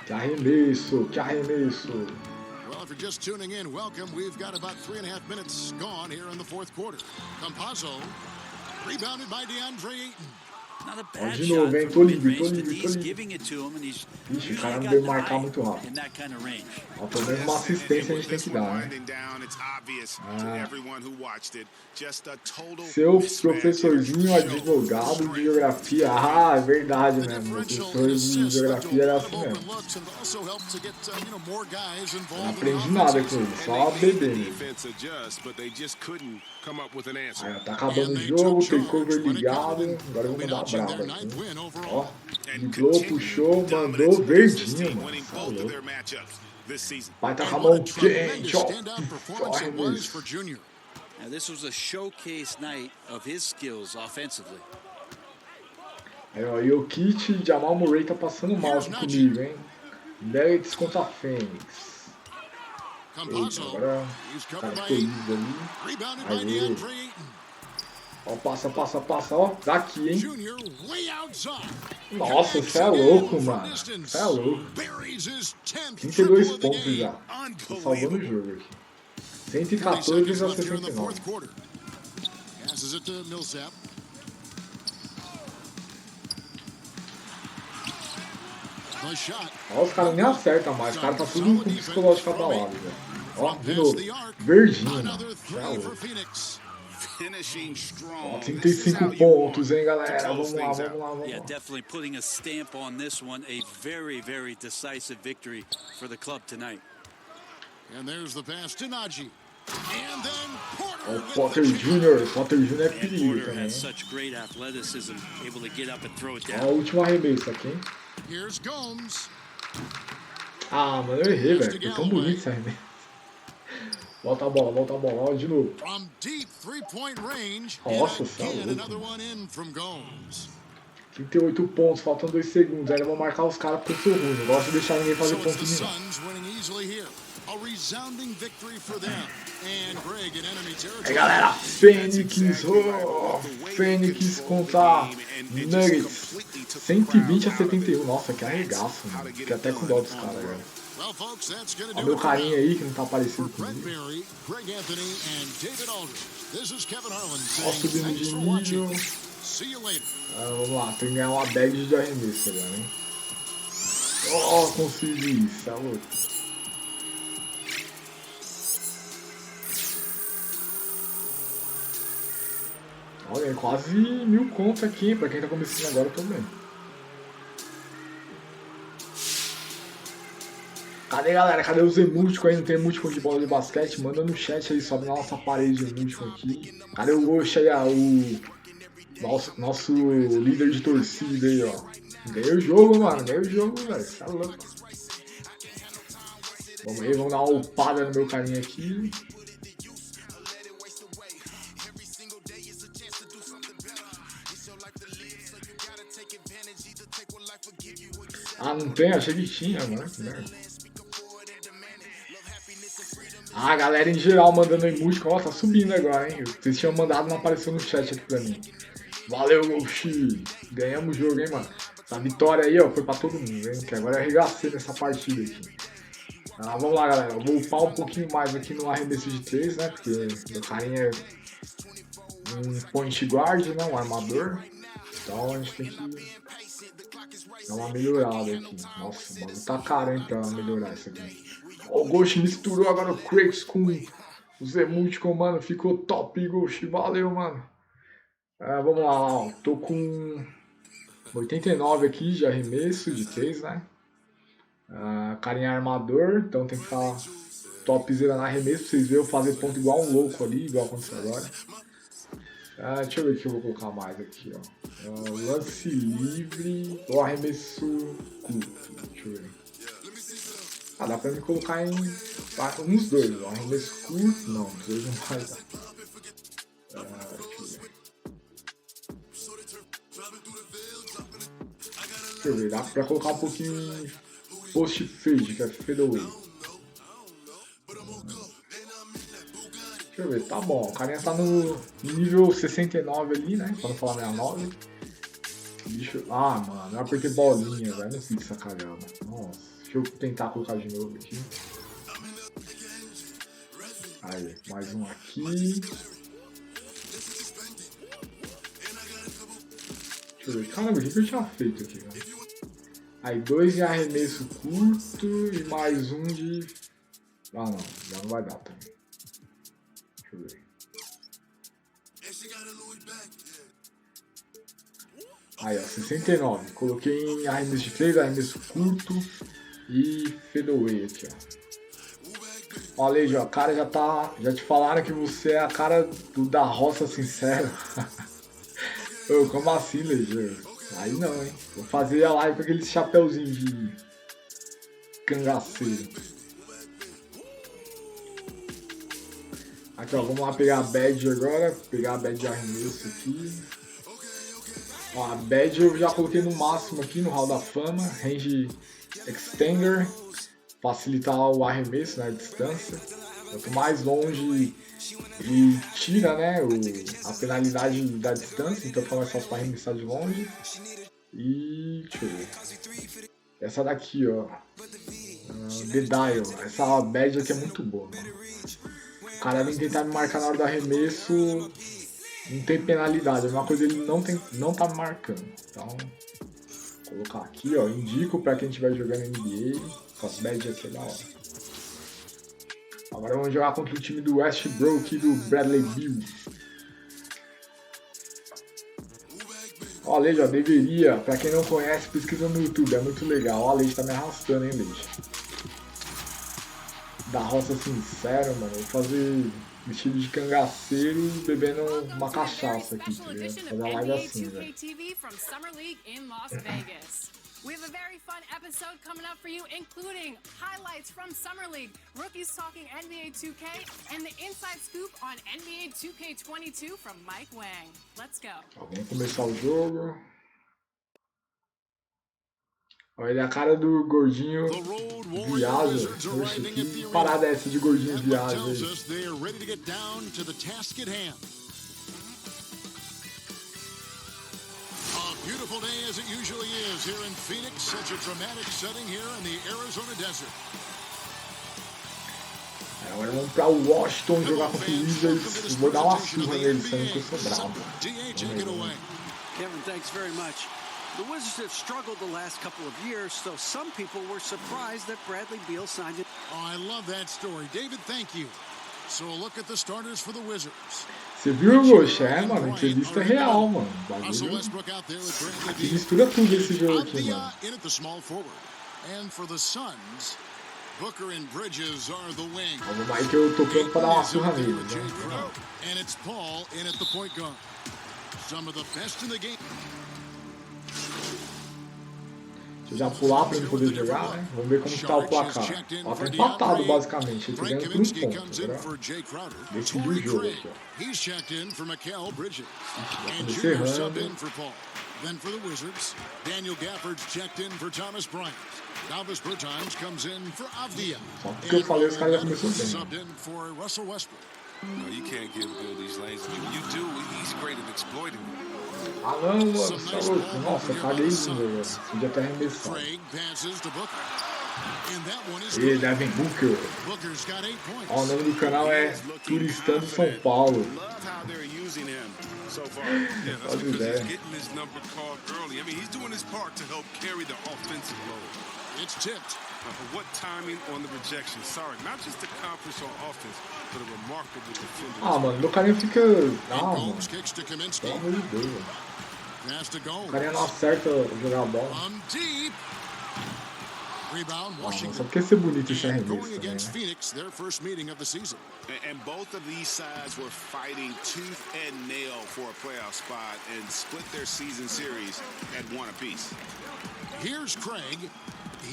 E: Que arremesso, que arremesso.
C: Well, if you're just tuning in, welcome. We've got about 3.5 minutes gone here in the fourth quarter. Campazzo, rebounded by DeAndre Ayton.
E: Ó, de novo, hein? Tô livre. Ixi, o cara não deve marcar muito rápido. Ó, pelo menos uma assistência a gente tem que dar, né? Seu professorzinho advogado de geografia. Ah, é verdade, né? Meu professor de geografia era assim mesmo. Não aprendi nada com ele, só bebendo. Aí, tá acabando o jogo, tem cover ligado. Agora eu vou mandar brava aqui. Ó, driblou, puxou, mandou verdinho, mano. Falou. Vai tá com a mão quente, ó. Só arremesso.
I: Now this was a showcase night of his skills offensively.
E: Aí, ó, e o Kit Jamal Murray tá passando mal aqui comigo, hein? Nuggets contra a Fênix. Eita, agora o cara ficou livre ali. Aí. Ó, passa, ó. Daqui, hein? Nossa, você é louco, mano. Você é louco. 32 pontos já. Tô salvando o jogo aqui. 114-69. Ó, os caras nem acertam mais. Os caras tá tudo com psicológico abalado, velho. Ó, de novo. Verdinho, mano. Você é louco. Ó, 35 pontos, hein, galera. Vamos lá.
I: Yeah, definitely putting a stamp on this one. A very, very decisive victory for the club tonight.
C: And there's the pass to Najee. And then
E: Ó, o Potter Jr. É perigo também, hein?
I: Such great athleticism, able to get up and throw it down.
E: Ó, o último arremesso aqui, hein?
C: Here's Gomes.
E: Ah, mano, eu errei, velho. Foi tão bonito esse arremesso. Volta a bola, ó, de novo.
C: From deep three-point range.
E: Nossa,
C: Again, another one in from Gomes.
E: 38 pontos, faltam 2 segundos. Aí eu vou marcar os caras porque eu sou ruim. Não gosto de deixar ninguém fazer ponto em mim. Aí galera, Fênix, Fênix contra Nuggets. 120-71. Nossa, que arregaço, mano. Fiquei até com dó dos caras, velho. Olha o meu carinha aí que não tá aparecendo comigo. Ó, subindo de nível. Vamos lá, tem que ganhar uma bag de arremesso agora, hein? Ó, consegui isso, tá louco. Olha, quase 1000 contos aqui, pra quem tá começando agora também. Cadê, galera? Cadê os emoticons aí? Não tem emoticon de bola de basquete? Manda no chat aí, sobe na nossa parede de emoticon aqui. Cadê o Ghost aí, o nosso líder de torcida aí, ó. Ganhei o jogo, mano. Ganhei o jogo, velho. Tá louco. Vamos aí, vamos dar uma upada no meu carinha aqui. Ah, não tem? Achei que tinha, mano. Ah, galera em geral mandando emoticon. Ó, tá subindo agora, hein? Vocês tinham mandado, não apareceu no chat aqui pra mim. Valeu, Golchi. Ganhamos o jogo, hein, mano. Essa vitória aí, ó, foi pra todo mundo, hein? Que agora eu arregacei nessa partida aqui. Ah, vamos lá, galera. Eu vou upar um pouquinho mais aqui no arremesso de 3, né? Porque meu carinha é um point guard, né? Um armador. Então a gente tem que dar uma melhorada aqui. Nossa, o bagulho tá caro, hein, pra melhorar isso aqui. Ó, o Ghost misturou agora o Kratos com os emoticons, mano. Ficou top, Ghost. Valeu, mano. Vamos lá, ó. Tô com 89 aqui de arremesso de 3, né? Carinha armador, então tem que ficar topzera na arremesso pra vocês verem eu fazer ponto igual um louco ali, igual aconteceu agora. Deixa eu ver o que eu vou colocar mais aqui, ó. Lance livre ou arremesso curto. Deixa eu ver. Dá pra me colocar em uns dois, ó. Arremesso curto, não, os dois não vai dar. Deixa eu ver, dá pra colocar um pouquinho post fade, que é fade away. Deixa eu ver, tá bom, o carinha tá no nível 69 ali, né, pra não falar 69. Mano, eu apertei bolinha, velho, não fiz essa cagada. Nossa, deixa eu tentar colocar de novo aqui. Aí, mais um aqui. Deixa eu ver, caramba, o que eu tinha feito aqui, velho? Aí 2 de arremesso curto e mais um de... Ah não, já não vai dar também. Deixa eu ver. Aí ó, 69. Coloquei em arremesso de 3, arremesso curto e fadeaway aqui, ó. Olha aí, ó, cara já te falaram que você é a cara da roça sincero. Como assim, Legião? Aí não, hein? Vou fazer a live com aquele chapeuzinho de cangaceiro. Aqui, ó, vamos lá pegar a badge agora. Pegar a badge de arremesso aqui. Ó, a badge eu já coloquei no máximo aqui no hall da fama. Range extender. Facilitar o arremesso, né, a distância. Quanto mais longe e tira, né, a penalidade da distância, então fica mais fácil para arremessar de longe. E deixa eu ver. Essa daqui, ó, The Dial, essa badge aqui é muito boa, mano. O cara vem tentar me marcar na hora do arremesso, não tem penalidade, é uma coisa que ele não tá me marcando. Então, vou colocar aqui, ó, indico para quem estiver jogando NBA, essa badge aqui é da hora. Agora vamos jogar contra o time do Westbrook e do Bradley Beal. Ó, a Leide, ó, deveria, pra quem não conhece, pesquisa no YouTube, é muito legal. Ó, a Leide tá me arrastando, hein, Leide. Da roça sincero, mano. Vou fazer vestido de cangaceiro bebendo uma cachaça aqui, tá ligado? Fazer a live assim, velho.
K: We have a very fun episode coming up for you, including highlights from Summer League, rookies talking NBA 2K, and the inside scoop on NBA 2K22 from Mike Wang. Let's go.
E: Vamos começar o jogo. Olha a cara do gordinho viado. Poxa, que parada é essa de gordinho viado aí?
C: Beautiful day as it usually is here in Phoenix. Such a dramatic setting here in the Arizona desert.
E: Agora vamos pra Washington jogar contra o Wizards. Vou dar uma surra neles, sendo que eu sou bravo.
I: Kevin, thanks very much. The Wizards have struggled the last couple of years, so some people were surprised that Bradley Beal signed it.
C: Oh, I love that story. David, thank you. So a look at the starters for the Wizards.
E: Você viu, Goxa? É, mano, entrevista real, mano. Bagulho. Aqui mistura tudo esse jogo aqui, mano. Vamos lá que eu tô pronto pra dar uma surra nele, né? Deixa eu já pular pra ele poder jogar, né? Vamos ver como está o placar. Ó, tá empatado, basicamente. Ele tá ganhando por um ponto, né? Decidiu o jogo aqui, ó.
C: Then for the Wizards, Daniel Gafford's checked in for Thomas Bryant. Davis Bertans comes in for Avdia.
E: Só porque eu falei, os caras já começaram bem.
C: Subbed in for Russell Westbrook.
L: No, you can't give Bill these lanes. You do, he's great at exploiting them.
E: Ah não, mano, você é louco. Nossa, eu caguei isso, meu. Podia até arremessar. E Devin Booker. Ó, o nome do canal é Turistando São Paulo.
L: So far, yeah, that's because he's getting his number called early. I mean, he's doing his part to help carry the offensive load.
C: It's tipped.
L: What timing on the rejection? Sorry, not just accomplish on offense, but a remarkable defender.
E: Ah, mano, meu carinha fica... Ah, mano. Pelo amor de Deus. O carinha não acerta jogar a bola. Ah, só porque ser bonito esse arremesso também, né?
G: And both of these sides were fighting tooth and nail for a playoff spot and split their season series at one apiece.
C: Here's Craig.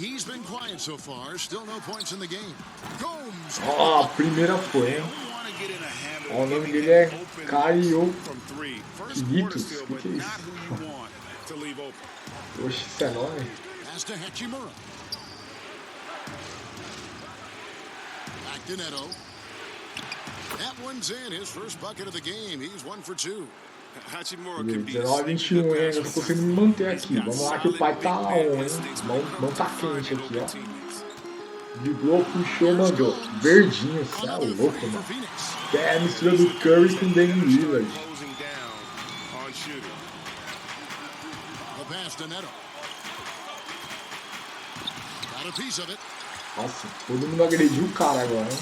C: He's been quiet so far. Still no points in the game. Gomes.
E: Ó, a primeira foi, hein? Ó, o nome dele é Caio Quinitos. O que é isso? Oxe, isso é nome?
C: Neto. That one's in his first bucket of the game. He's 1 for 2.
E: 19-21, hein? Eu tô conseguindo me manter aqui. Vamos lá que o pai tá on, hein? Não tá quente aqui, ó. Driblou, puxou, mandou. Verdinho, cê é louco, mano. Que é a mistura do Curry com o Damian Lillard. Nossa, todo mundo agrediu o cara agora, hein?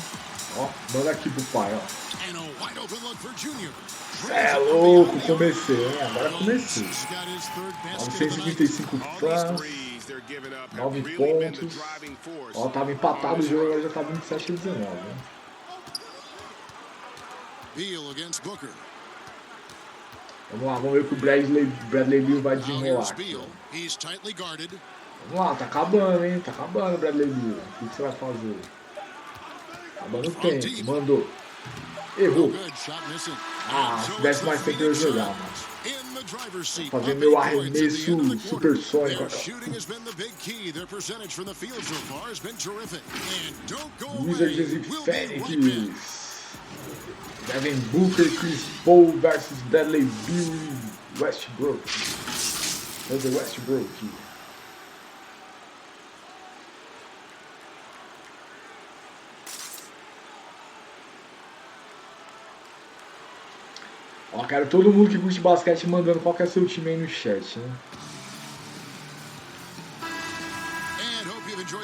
E: Ó, manda aqui pro pai, ó. É louco, comecei, hein? Agora comecei. 955 fãs, 9 pontos. Ó, tava empatado o jogo, agora já tá 27-19, hein? Vamos lá, vamos ver o que o Bradley Beal vai desenrolar aqui, ó. Vamos lá, tá acabando, hein? Tá acabando o Bradley Beal. O que você vai fazer? Acabando o tempo. Mandou. Errou. Ah, se tivesse mais tempo eu ia jogar, mano. Vou fazer meu arremesso supersônico aqui. Wizards e Phoenix. Devin Booker, Chris Paul versus Bradley Beal e Westbrook. Fazer Westbrook. Ó, cara, todo mundo que curte basquete mandando qual que é seu time aí no chat, né?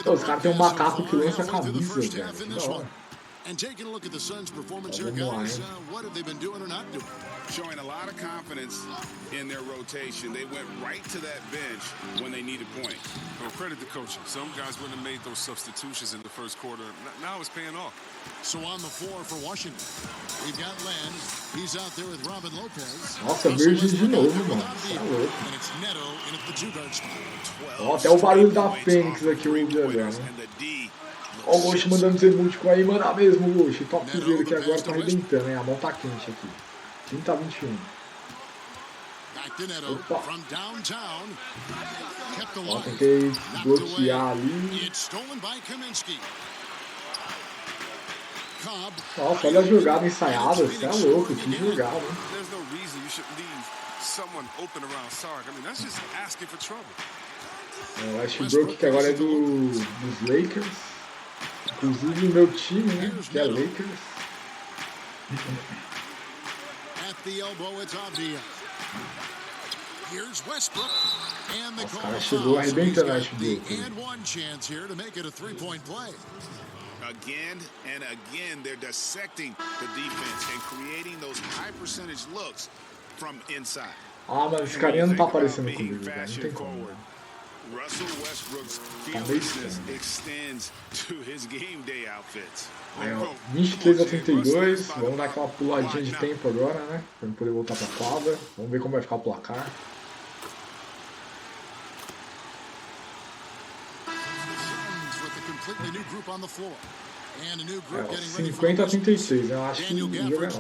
E: Pô, os caras tem um macaco que lança a camisa, velho. Que da hora. Vamos lá, hein?
G: showing a lot of confidence in their rotation. They went right to that bench when they needed points.
L: Well, credit the coaching. Some guys wouldn't have made those substitutions in the first quarter. Now it's paying off.
C: So on the floor for Washington, we've got Len. He's out there with Robin Lopez.
E: Nossa, virgem de novo, mano. Tá louco.
C: And it's Neto in at the two-guard spot.
E: Ó, até o barulho da Fênix aqui eu ouvi agora, né? Ó o Ghost mandando dizer múltiplo aí, manda mesmo o Ghost. Topzera aqui agora tá arrebentando, hein? A mão tá quente aqui. 30-21. Opa. Ó, tentei bloquear ali. Nossa, olha a jogada ensaiada, você é louco, que jogada, hein? O Westbrook, que agora é dos Lakers. Inclusive o meu time, né? Que é Lakers. Nossa, o cara chegou arrebentando o Westbrook.
G: Again and again, they're dissecting the defense and creating those high percentage looks from inside.
E: Ah, mas esse carinha não tá aparecendo comigo, velho. Não tem como.
G: Russell Westbrook's fearlessness extends to his game day outfits.
E: 23-32, vamos dar aquela puladinha de tempo agora, né? Pra gente poder voltar pra quadra. Vamos ver como vai ficar o placar. 50-36, eu acho que o jogo é nosso.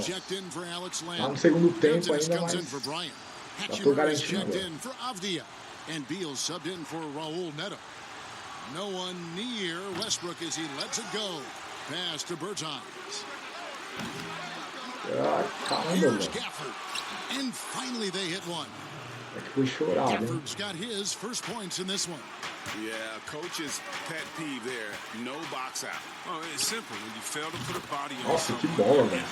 E: Tá no segundo tempo ainda, mas já tô garantindo agora.
C: And Beal subbed in for Raul Neto. No one near Westbrook as he lets it go. Pass to Bertans. Here's Gafford. And finally they hit one.
E: É que foi chorado, hein?
C: Gafford's got his first points in this one.
G: Yeah, coach's pet peeve there. No box out.
L: Oh, it's simple. When you fail to put a body on
E: Nossa, que bola, velho.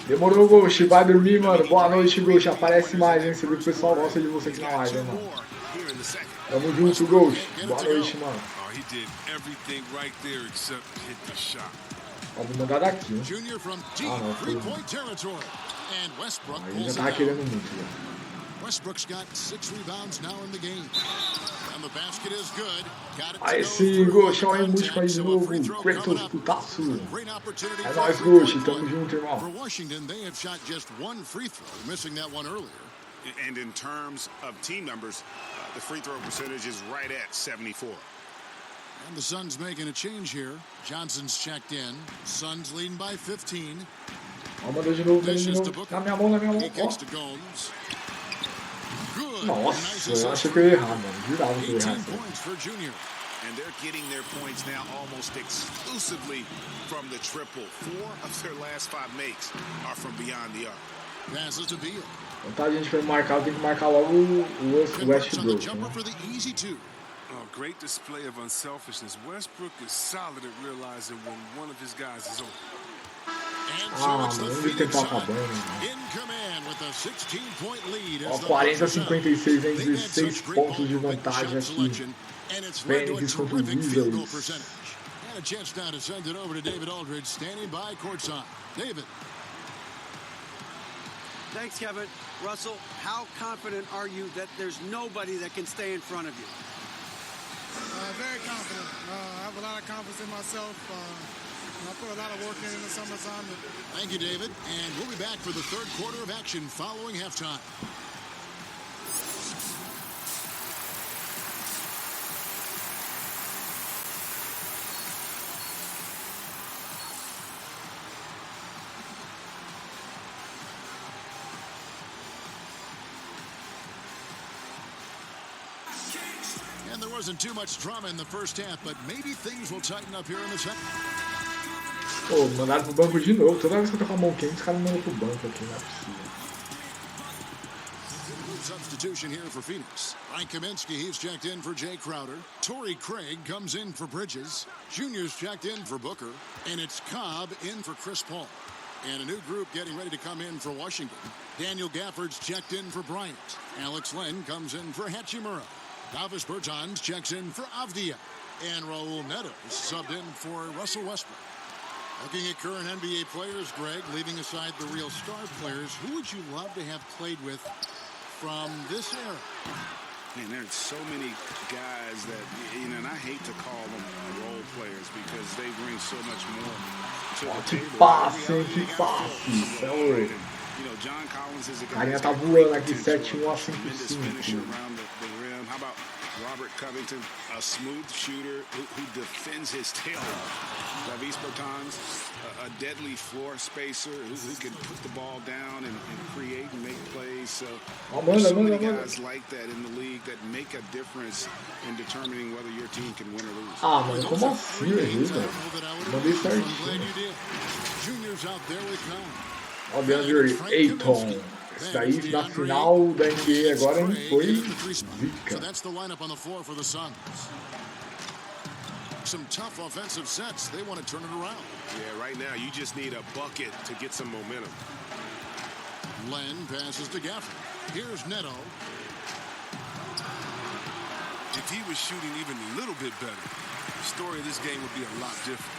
E: Demorou, Ghost. Vai dormir, mano. Boa noite, Ghost. Aparece mais, hein? Você viu que o pessoal gosta de você aqui na live, hein, mano? Tamo junto, Ghost. Boa noite, mano. Ó, vou mandar daqui, hein? Ah, não. Foi... Aí já tava querendo muito, velho.
C: Westbrook's got 6 rebounds now in the game. And the basket is good.
E: Aí sim, Ghost, olha o múltiplo aí de novo. Kratos, putaço. É nóis, Ghost. Tamo junto, irmão.
C: For Washington, they have shot just one free throw, missing that one earlier.
G: And in terms of team numbers, the free throw percentage is right at 74.
C: And the Suns making a change here. Johnson's checked in. Suns leading by 15.
E: Ó, mandou de novo, Na minha mão, ó. Nossa, eu achei que eu ia errar, mano. Jurava que eu ia errar.
G: And they're getting their points now almost exclusively from the triple. 4 of their last 5 makes are from beyond the arc.
C: Passes to Beal.
E: Então tá, a gente foi marcar, tem que marcar logo o Westbrook, né?
L: Oh, great display of unselfishness. Westbrook is solid at realizing when one of his guys is open.
E: Ah, mano, onde tem tá acabando, ó, 40-56, hein? 16 pontos de vantagem aqui. Fênix contra o Wizards.
M: Thanks, Kevin. Russell, how confident are you that there's nobody that can stay in front of you?
N: Very confident. I have a lot of confidence in myself. I put a lot of work in the summertime.
C: Thank you, David. And we'll be back for the third quarter of action following halftime. And there wasn't too much drama in the first half, but maybe things will tighten up here in the second.
E: Pô, mandaram pro banco de novo. Toda vez que eu tô com a mão quente, os caras mandam pro banco aqui, não é possível.
C: Substitution here for Phoenix. Frank Kaminsky, he's checked in for Jay Crowder. Torrey Craig comes in for Bridges. Junior's checked in for Booker. And it's Cobb in for Chris Paul. And a new group getting ready to come in for Washington. Daniel Gafford's checked in for Bryant. Alex Len comes in for Hachimura. Davis Bertans checks in for Avdia. And Raul Neto is subbed in for Russell Westbrook. Looking at current NBA players, Greg, leaving aside the real star players, who would you love to have played with from this era?
D: Man, there's so many guys that, and I hate to call them role players because they bring so much more to the table.
E: Que passe, Senhor.
D: John Collins is a guy
E: Carinha tá voando aqui, 7-1 a 5-5.
D: How about Robert Covington, a smooth shooter who defends his tail. Davis Bertans, a deadly floor spacer who can put the ball down and create and make plays. So there's so many guys like that in the league that make a difference in determining whether your team can win or lose.
E: Ah, mano, como assim, velho? Mandei certinho.
C: Juniors out there with come.
E: Ó, DeAndre Ayton. Esse daí na final da NBA agora foi zica.
C: So that's the lineup on the floor for the Suns. Some tough offensive sets. They want to turn it around.
A: Yeah, right now you just need a bucket to get some momentum.
C: Len passes to Gafford. Here's Neto.
L: If he was shooting even a little bit better, the story of this game would be a lot different.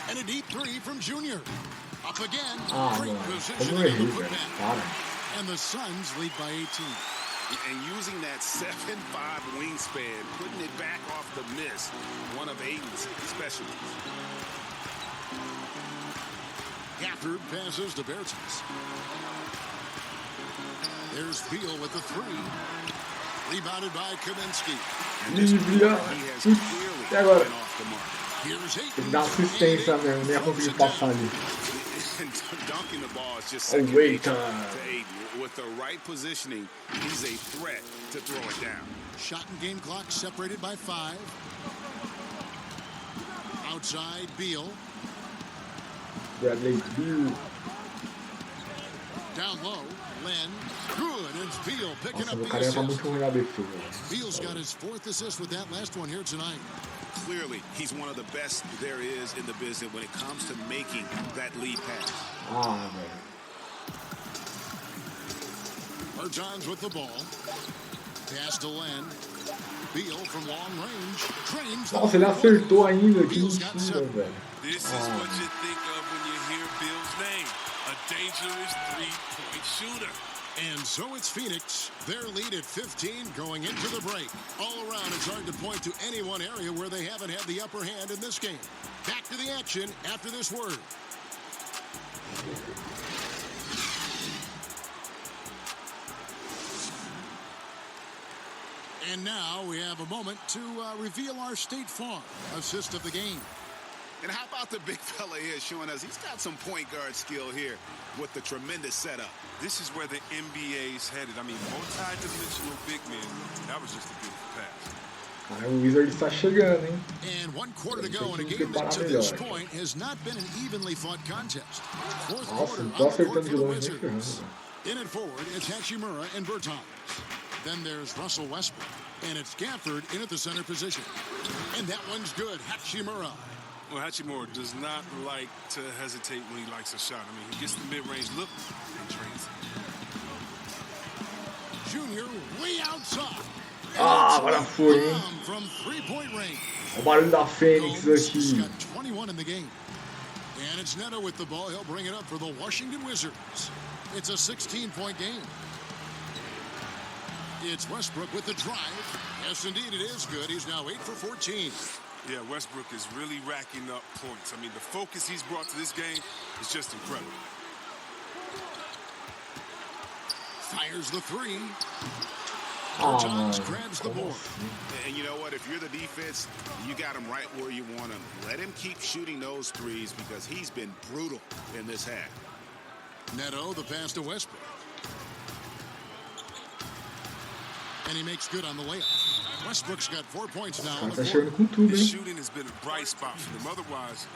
C: And a deep three from Junior. Up again. Great
E: Como
C: position
E: eu
C: in the
E: errei, velho.
C: putback.
E: Para.
C: And the Suns lead by 18.
A: And using that 7'5" wingspan, putting it back off the miss, one of Ayton's specialties.
C: Gafford passes to Bertans. There's Beal with the three. Rebounded by Kaminsky.
E: Livia. E agora?
C: Here's
E: Tem que dar assistência mesmo, nem ia conseguir passar ali.
A: Dunking the ball is just
E: Oh, wait.
A: to Ayton. With the right positioning, he's a threat to throw it down.
C: Shot and game clock separated by 5. Outside Beal.
E: Bradley Beal.
C: Down low, Len. Good, and it's Beal picking
E: Nossa,
C: up
E: meu
C: the
E: carinha tá
C: assist.
E: muito ruim na defesa.
C: Beal's got his 4th assist with that last one here tonight.
A: Clearly, he's one of the best there is in the business when it comes to making that lead pass.
E: Ah, velho.
C: Bertans with the ball. Pass to Len. Beal from long range. Trains the
E: Nossa, ele acertou ainda. Que
C: Beal's got
E: mentira,
C: 7.
E: velho.
L: This is what you think of when you hear Bill's name. A dangerous three-point shooter.
C: And so it's Phoenix. Their lead at 15 going into the break. All around, it's hard to point to any one area where they haven't had the upper hand in this game. Back to the action after this word. And now we have a moment to reveal our State Farm assist of the game.
A: And how about the big fella here showing us he's got some point guard skill here with the tremendous setup.
L: This is where the NBA's headed. I mean, multi-dimensional big men. That was just a beautiful pass.
E: Aí o Wizard está chegando, hein?
C: And 1 quarter to go in a game that to this point has not been an evenly fought contest. 4th
E: Nossa,
C: quarter
E: não tô
C: on the court
E: acertando
C: for
E: de
C: the
E: longe nem
C: Wizards.
E: ferrando.
C: In and forward, it's Hachimura and Bertans. Then there's Russell Westbrook. And it's Gafford in at the center position. And that one's good. Hachimura.
L: Well, Hachimura does not like to hesitate when he likes a shot. I mean, he gets the mid-range look and trains it.
C: Junior way outside.
E: Ah, agora foi, hein?
C: From 3-point range.
E: O barulho da Fênix aqui.
C: Got 21 in the game. And it's Neto with the ball. He'll bring it up for the Washington Wizards. It's a 16-point game. It's Westbrook with the drive. Yes, indeed, it is good. He's now 8 for 14.
L: Yeah, Westbrook is really racking up points. I mean, the focus he's brought to this game is just incredible.
C: Fires the three.
E: Oh,
C: Bertans grabs the board.
A: And you know what? If you're the defense, you got him right where you want him. Let him keep shooting those threes because he's been brutal in this half.
C: Neto, the pass to Westbrook. And he makes good on the layup. Westbrook's got 4 points now on the floor.
L: His shooting has been a bright spot for them. Otherwise,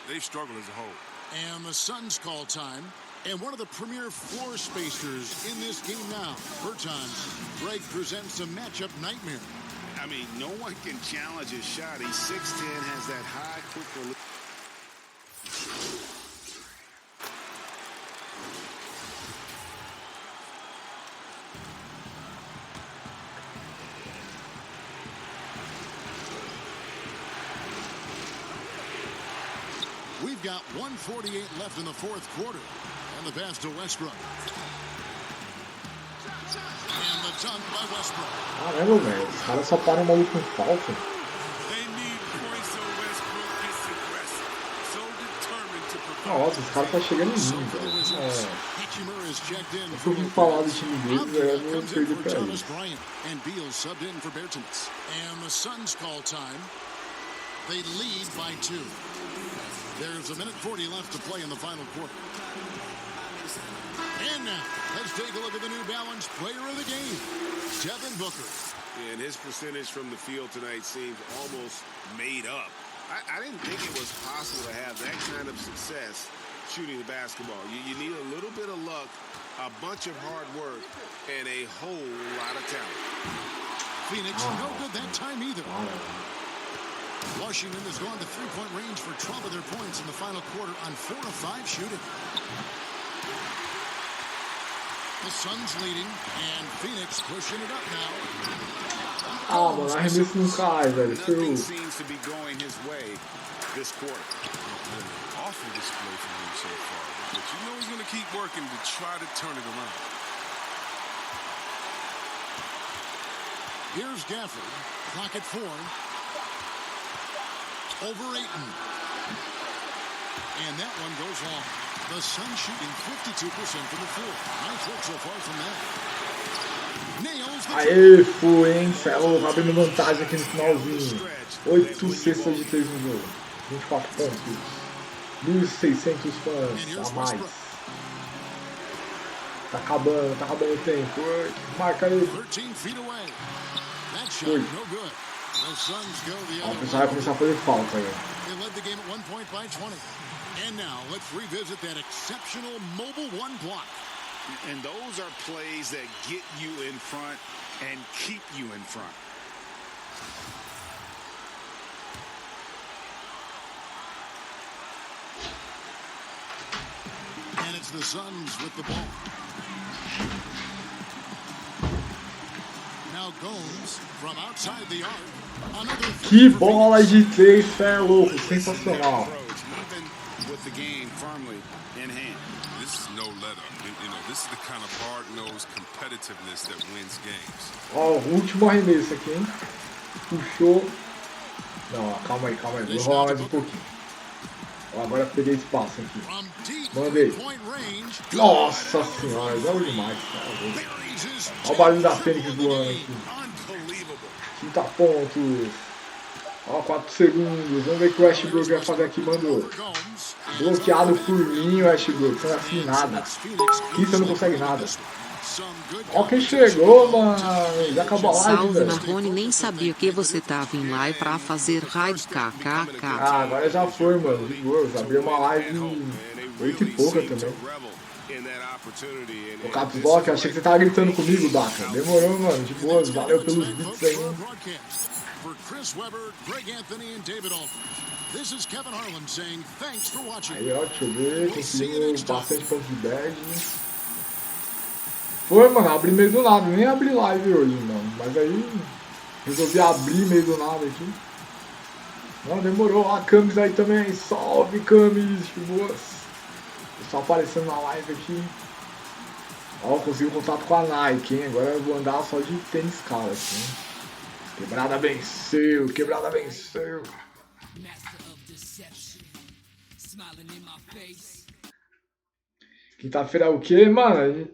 L: they've struggled as a whole.
C: And the Suns call time. And one of the premier floor spacers in this game now, Bertans. Greg presents a matchup nightmare.
A: I mean, no one can challenge his shot. He's 6'10", has that high, quick release.
C: We've We've got 1:48 left in the fourth quarter. And the pass to Westbrook. And the dunk by Westbrook.
E: Caramba, velho. Os caras só param o maluco com falta. Nossa, os caras tá chegando em mim, velho. Se eu vim falar do time deles, eu vou perder pra eles.
C: And Beal subbed in for Bertans. And the Suns call time. They lead by 2. There's 1:40 left to play in the final quarter. And now, let's take a look at the New Balance player of the game, Devin Booker.
A: And his percentage from the field tonight seems almost made up. I didn't think it was possible to have that kind of success shooting the basketball. You need a little bit of luck, a bunch of hard work, and a whole lot of talent.
C: Phoenix, no good that time either. Washington has gone to three-point range for 12 of their points in the final quarter on 4 of 5 shooting. The Suns leading, and Phoenix pushing it up now.
E: Ah, mano, arremesso não cai, velho.
A: Nothing seems to be going his way this quarter.
L: Awful display from him so far, but you know he's going to keep working to try to turn it around.
C: Here's Gafford, clock at 4. Over Ayton. And that one goes long. The Suns shooting 52% from the floor. Nice work so far from that. Nails the
E: Aê, foi, hein? Céu, abrindo vantagem aqui no finalzinho. 8 cestas de 3 no jogo. 24 pontos. 1.600 fãs a mais. Tá acabando o tempo. Oi, marca aí. Foi. Ó, o pessoal vai começar a fazer falta aí.
C: And now let's revisit that exceptional mobile one block.
A: And those are plays that get you in front and keep you in front.
C: And it's the Suns with the ball. Now Gomes from outside the arc.
E: Que bola de 3, cê é louco, sensacional.
A: With the game firmly in hand.
L: This is no let up. You know, this is the kind of hard-nosed competitiveness that wins games.
E: Ó, o último arremesso aqui, hein? Puxou. Não, calma aí. Vou rolar mais um pouquinho. Ó, agora peguei espaço aqui. Mandei. Nossa senhora, jogo demais, cara. Olha o barulho da Fênix voando aqui. 30 pontos. Ó, 4 segundos. Vamos ver o que o Westbrook vai fazer aqui. Mandou. Bloqueado por mim, Westbrook. Você não é assim nada. Aqui você não consegue nada. Ó quem chegou, mano. Já acabou a live,
O: Salve,
E: velho.
O: Marrone. Nem sabia que você tava em live pra fazer raid kkk.
E: Ah, agora já foi, mano. De boa. Abri uma live 8 e pouca também. O Caps Block, achei que você tava gritando comigo, Baca. Demorou, mano. De boa. Valeu pelos bits aí, hein.
C: For Chris Webber, Greg Anthony, and David Alton. This is Kevin Harlan saying thanks for watching.
E: Aí, ó, deixa eu ver. Conseguimos bastante pontos de bad. Foi, mano. Abri meio do nada. Nem abri live hoje, mano. Mas aí, resolvi abrir meio do nada aqui. Não, demorou. Ó, a Camis aí também. Salve, Camis. De boas. Só aparecendo na live aqui. Ó, consegui contato com a Nike, hein. Agora eu vou andar só de tênis cara aqui, hein. Quebrada venceu. Quinta-feira é o que, mano?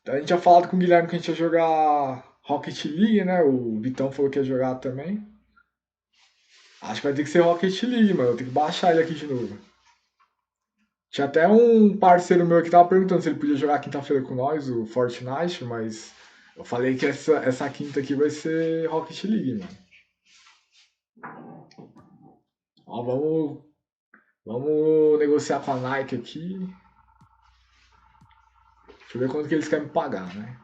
E: A gente tinha falado com o Guilherme que a gente ia jogar Rocket League, né? O Vitão falou que ia jogar também. Acho que vai ter que ser Rocket League, mano. Eu tenho que baixar ele aqui de novo. Tinha até um parceiro meu que tava perguntando se ele podia jogar quinta-feira com nós, o Fortnite, mas eu falei que essa quinta aqui vai ser Rocket League, mano. Ó, vamos negociar com a Nike aqui. Deixa eu ver quanto que eles querem me pagar, né?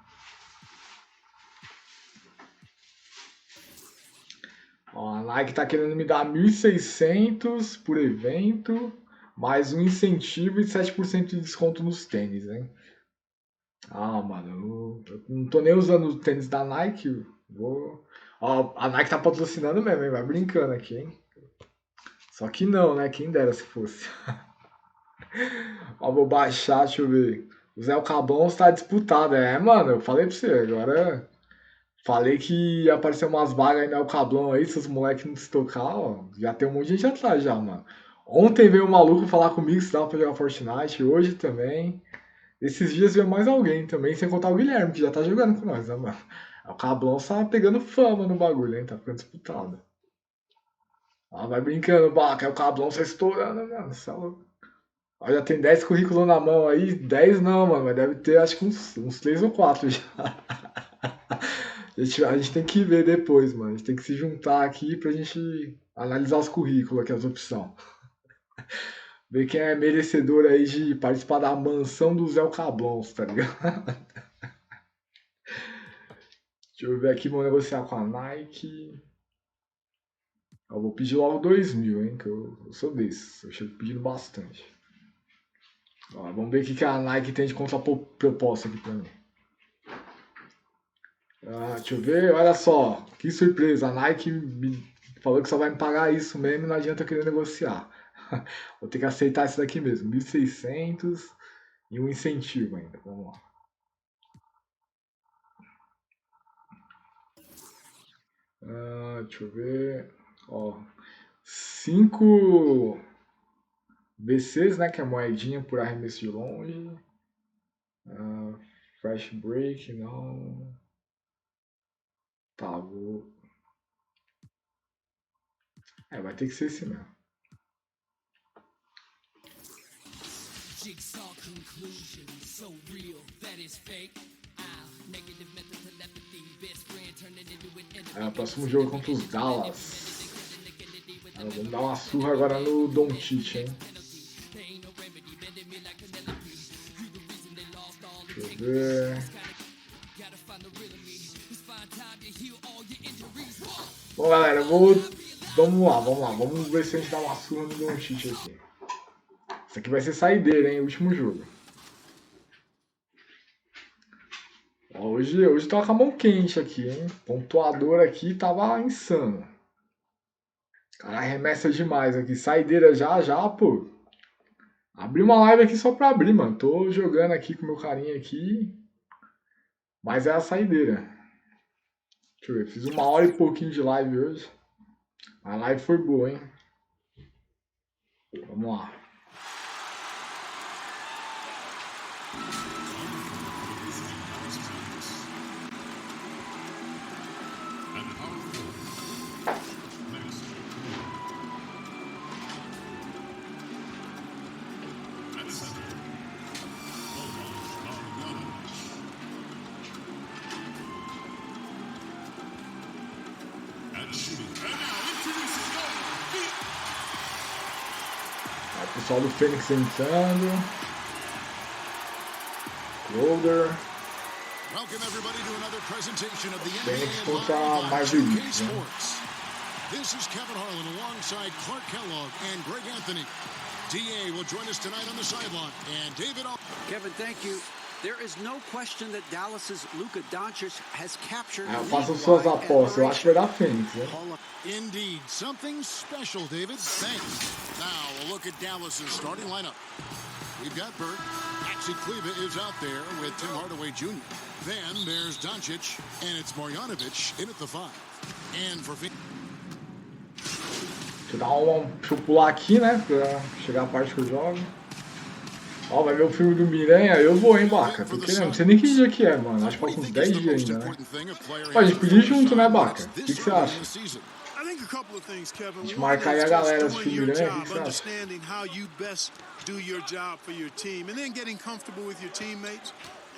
E: Ó, a Nike tá querendo me dar 1.600 por evento, mais um incentivo e 7% de desconto nos tênis, hein? Ah, mano, eu não tô nem usando o tênis da Nike. Ó, a Nike tá patrocinando mesmo, hein? Vai brincando aqui, hein? Só que não, né? Quem dera se fosse. Ó, vou baixar, deixa eu ver. O Zé Cabão está disputado. Mano, eu falei pra você, agora... Falei que ia aparecer umas vagas aí no El Cablão aí, se os moleques não se tocar, ó. Já tem um monte de gente atrás já, mano. Ontem veio um maluco falar comigo se dava pra jogar Fortnite, hoje também. Esses dias veio mais alguém também, sem contar o Guilherme, que já tá jogando com nós, né, mano? O Cablão tá pegando fama no bagulho, hein? Tá ficando disputado. Ah, vai brincando, Baca, o Cablão tá estourando, mano. Cê é louco. Ó, já tem 10 currículos na mão aí. 10 não, mano, mas deve ter acho que uns 3 ou 4 já. A gente tem que ver depois, mano. A gente tem que se juntar aqui pra gente analisar os currículos aqui, as opções. Ver quem é merecedor aí de participar da mansão dos El Cablons, tá ligado? Deixa eu ver aqui, vou negociar com a Nike. Eu vou pedir logo 2.000, hein, que eu sou desses. Eu chego pedindo bastante. Ó, vamos ver o que a Nike tem de contraproposta aqui pra mim. Deixa eu ver, olha só, que surpresa, a Nike me falou que só vai me pagar isso mesmo e não adianta eu querer negociar. Vou ter que aceitar isso daqui mesmo, 1.600 e um incentivo ainda, vamos lá. Deixa eu ver, ó, 5 BCs, né, que é moedinha por arremesso de longe, flash break, não... Tá, vou... vai ter que ser esse mesmo. O próximo jogo é contra os Dallas. Vamos dar uma surra agora no Doncic, hein? Deixa eu ver... Bom, galera, vamos lá. Vamos ver se a gente dá uma surra no Doncic aqui. Isso aqui vai ser saideira, hein? Último jogo. Ó, hoje tava com a mão quente aqui, hein? Pontuador aqui tava insano. Cara, arremessa demais aqui. Saideira já, pô. Abri uma live aqui só pra abrir, mano. Tô jogando aqui com meu carinha aqui. Mas é a saideira. Deixa eu ver, fiz 1h e pouquinho de live hoje. A live foi boa, hein? Vamos lá. O pessoal do Fênix entrando. Loader. Fênix contra Mavericks, né?
C: This is Kevin Harlan alongside Clark Kellogg and Greg Anthony. DA will join us tonight on the sideline. And David...
M: Kevin, thank you. There is no question that Dallas's Luka Doncic has captured.
E: Façam suas apostas. Eu acho que vai dar Fênix, né?
C: Indeed, something special, David. Thanks. Now a look at Dallas's starting lineup. We've got Burt. Maxi Kleba is out there with Tim Hardaway Jr. Then there's Doncic, and it's Marjanovic in at the 5. And for
E: Deixa eu pular aqui, né? Pra chegar a parte que eu jogo. Ó, vai ver o filme do Miranha? Eu vou, hein, Baca? Tô querendo. Não sei nem que dia que é, mano. Acho que falta uns 10 dias ainda, né? Pô, a gente podia ir junto, né, Baca? O que você acha? A gente marcar aí a galera assistir o Miranha. O que você acha?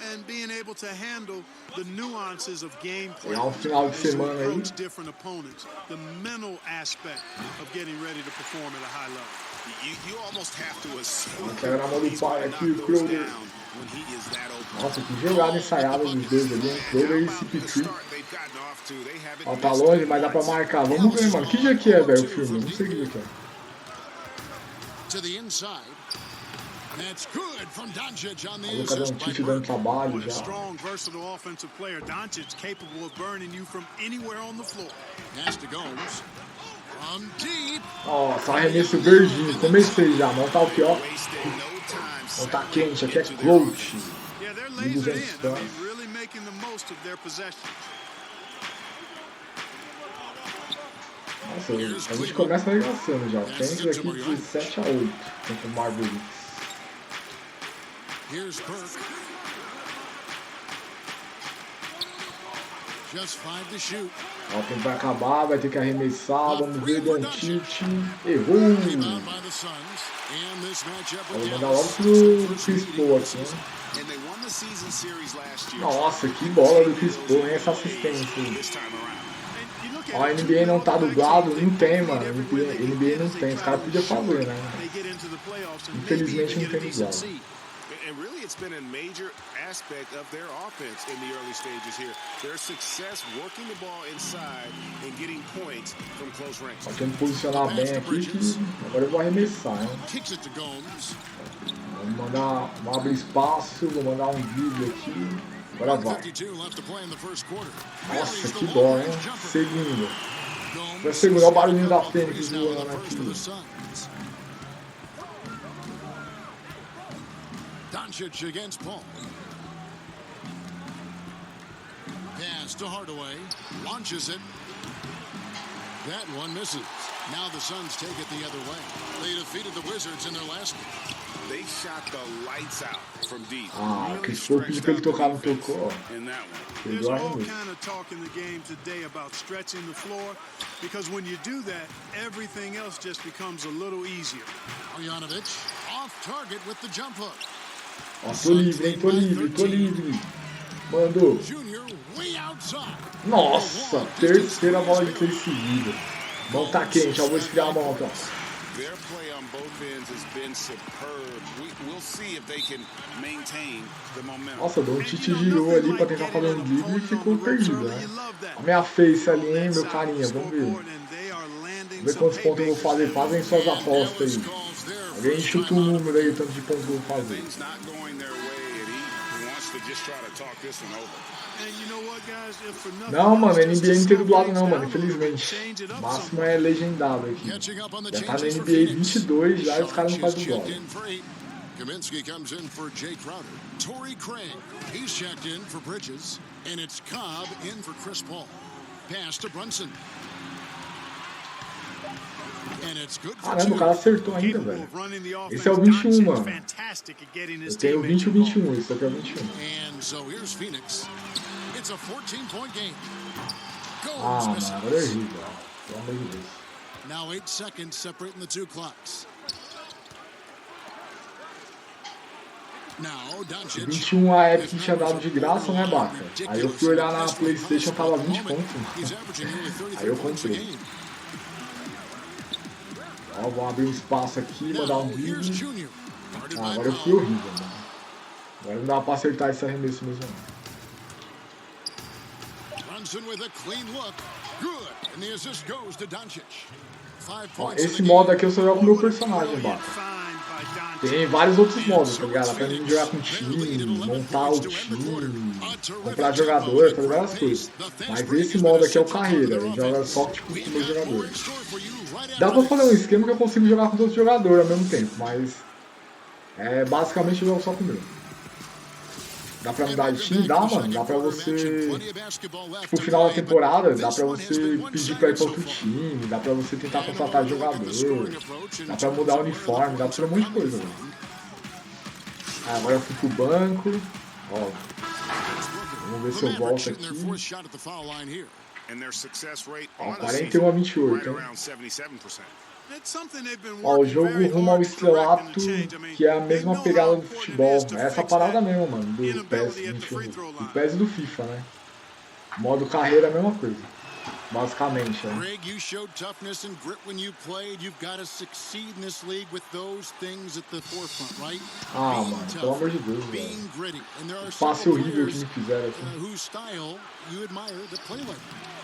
P: And being able to handle the nuances of gameplay,
E: um final de semana aí.
P: Different opponents, the mental aspect of getting ready to perform at a high level.
A: You almost have to assume
E: Pega na mão do pai aqui, o Kroger. Nossa, que jogada ensaiada dos dois ali, hein? Kroger e CP3. Ó, tá longe, mas dá pra marcar. Vamos ver, mano. Que dia que é, velho, o filme? Não sei que dia que é.
C: That's good from Doncic on the
E: assist by Burt.
P: A strong, versatile offensive player. Doncic capable of burning you from anywhere on the floor.
C: Pass to Gomes. From deep.
E: Ó, só arremesso verdinho. Comecei já, não tá o pior. Não tá quente, aqui é coach.
P: Yeah, they're
E: 1200
P: laser in. I
E: stars.
P: mean, really making the most of their possession.
E: Nossa, a gente começa arregaçando já. Fênix aqui 17-8 contra o Marvel.
C: Here's Burke. Just 5 to shoot.
E: Ó, o tempo vai acabar, vai ter que arremessar. Vamos ver, Doncic. Errou! Vou mandar logo pro Chris Paul aqui, né? Nossa, que bola do Chris Paul, hein? Essa assistência aí. Ó, a NBA não tá dublado? Não tem, mano. NBA não tem. Os caras podiam fazer, né? Infelizmente não tem dublado.
A: And really, it's been a major aspect of their offense in the early stages here. Their success working the ball inside and getting points from close range.
E: Só tem que posicionar bem aqui que agora eu vou arremessar, hein? Vou abrir espaço, vou mandar um vídeo aqui. Agora vai. Nossa, que bola, hein? Seguindo. Vai segurar o barulhinho da Fênix voando aqui.
C: Doncic against Paul. Pass to Hardaway. Launches it. That one misses. Now the Suns take it the other way. They defeated the Wizards in their last one.
A: They shot the lights out from deep.
E: Ah, que Paul pediu pra ele tocar, não tocou.
P: There's all kind of talk in the game today about stretching the floor, because when you do that, everything else just becomes a little easier.
C: Marjanovic off target with the jump hook.
E: Ó, tô livre, hein? Tô livre. Mandou. Nossa, terceira bola de 3 seguida. Mão tá quente, já vou esfriar a mão, tá?
G: Their play on both ends has been superb. We'll see if they can maintain the momentum.
E: Nossa, o Tite girou ali pra tentar fazer um drible e ficou perdido, né? A minha face ali, hein, meu carinha, vamos ver. Vamos ver quantos pontos eu vou fazer. Fazem suas apostas aí. Alguém chuta um número aí, tanto de pontos que eu vou fazer. Não, mano, NBA não tem do lado não, mano, infelizmente. O máximo é legendado aqui. Já tá na NBA 22 já e os caras não fazem do lado.
C: Kaminsky comes in for Jay Crowder. Torrey Craig, he's checked in for Bridges. And it's Cobb in for Chris Paul. Pass to Brunson.
E: Caramba, o cara acertou ainda, velho. Esse é o 21, mano. Eu tenho o 20 e o 21, esse aqui é o 21. Ah, mano, agora eu errei, velho. Pelo amor de Deus.
C: Now 8 seconds separating the two clocks.
E: O 21 a Epic tinha dado de graça, né, Baca? Aí eu fui olhar na PlayStation, tava 20 pontos. Aí eu comprei. Ó, vamos abrir um espaço aqui, mandar um vídeo. Ah, agora eu fui horrível, mano. Agora não dá pra acertar esse arremesso mesmo, não. Ó, esse modo aqui eu só jogo com o meu personagem, Baca. Tem vários outros modos, tá ligado? Dá pra gente jogar com time, montar o time, comprar jogador, fazer várias coisas. Mas esse modo aqui é o carreira, a gente joga só tipo, com os meus jogadores. Dá pra fazer um esquema que eu consigo jogar com os outros jogadores ao mesmo tempo, mas basicamente eu jogo só com o meu. Dá pra mudar de time? Dá, mano. Dá pra você... Tipo, no final da temporada, dá pra você pedir pra ir pra outro time, dá pra você tentar contratar jogador, dá pra mudar o uniforme, dá pra fazer um monte de coisa, mano. Ah, agora eu fui pro banco. Ó. Vamos ver se eu volto aqui. Ó, 41 a 28, hein? Ó, o jogo rumo ao estrelato, que é a mesma pegada do futebol. É essa parada mesmo, mano, do PES 21. Do PES e do FIFA, né? Modo carreira é a mesma coisa. Basicamente, né?
C: Greg, you showed toughness and grit when you played. You've got to succeed in this league with those things at the forefront, right?
E: Ah, mano, pelo amor de Deus, velho. Passe horrível que me fizeram aqui.
C: Whose style you admire that play like that.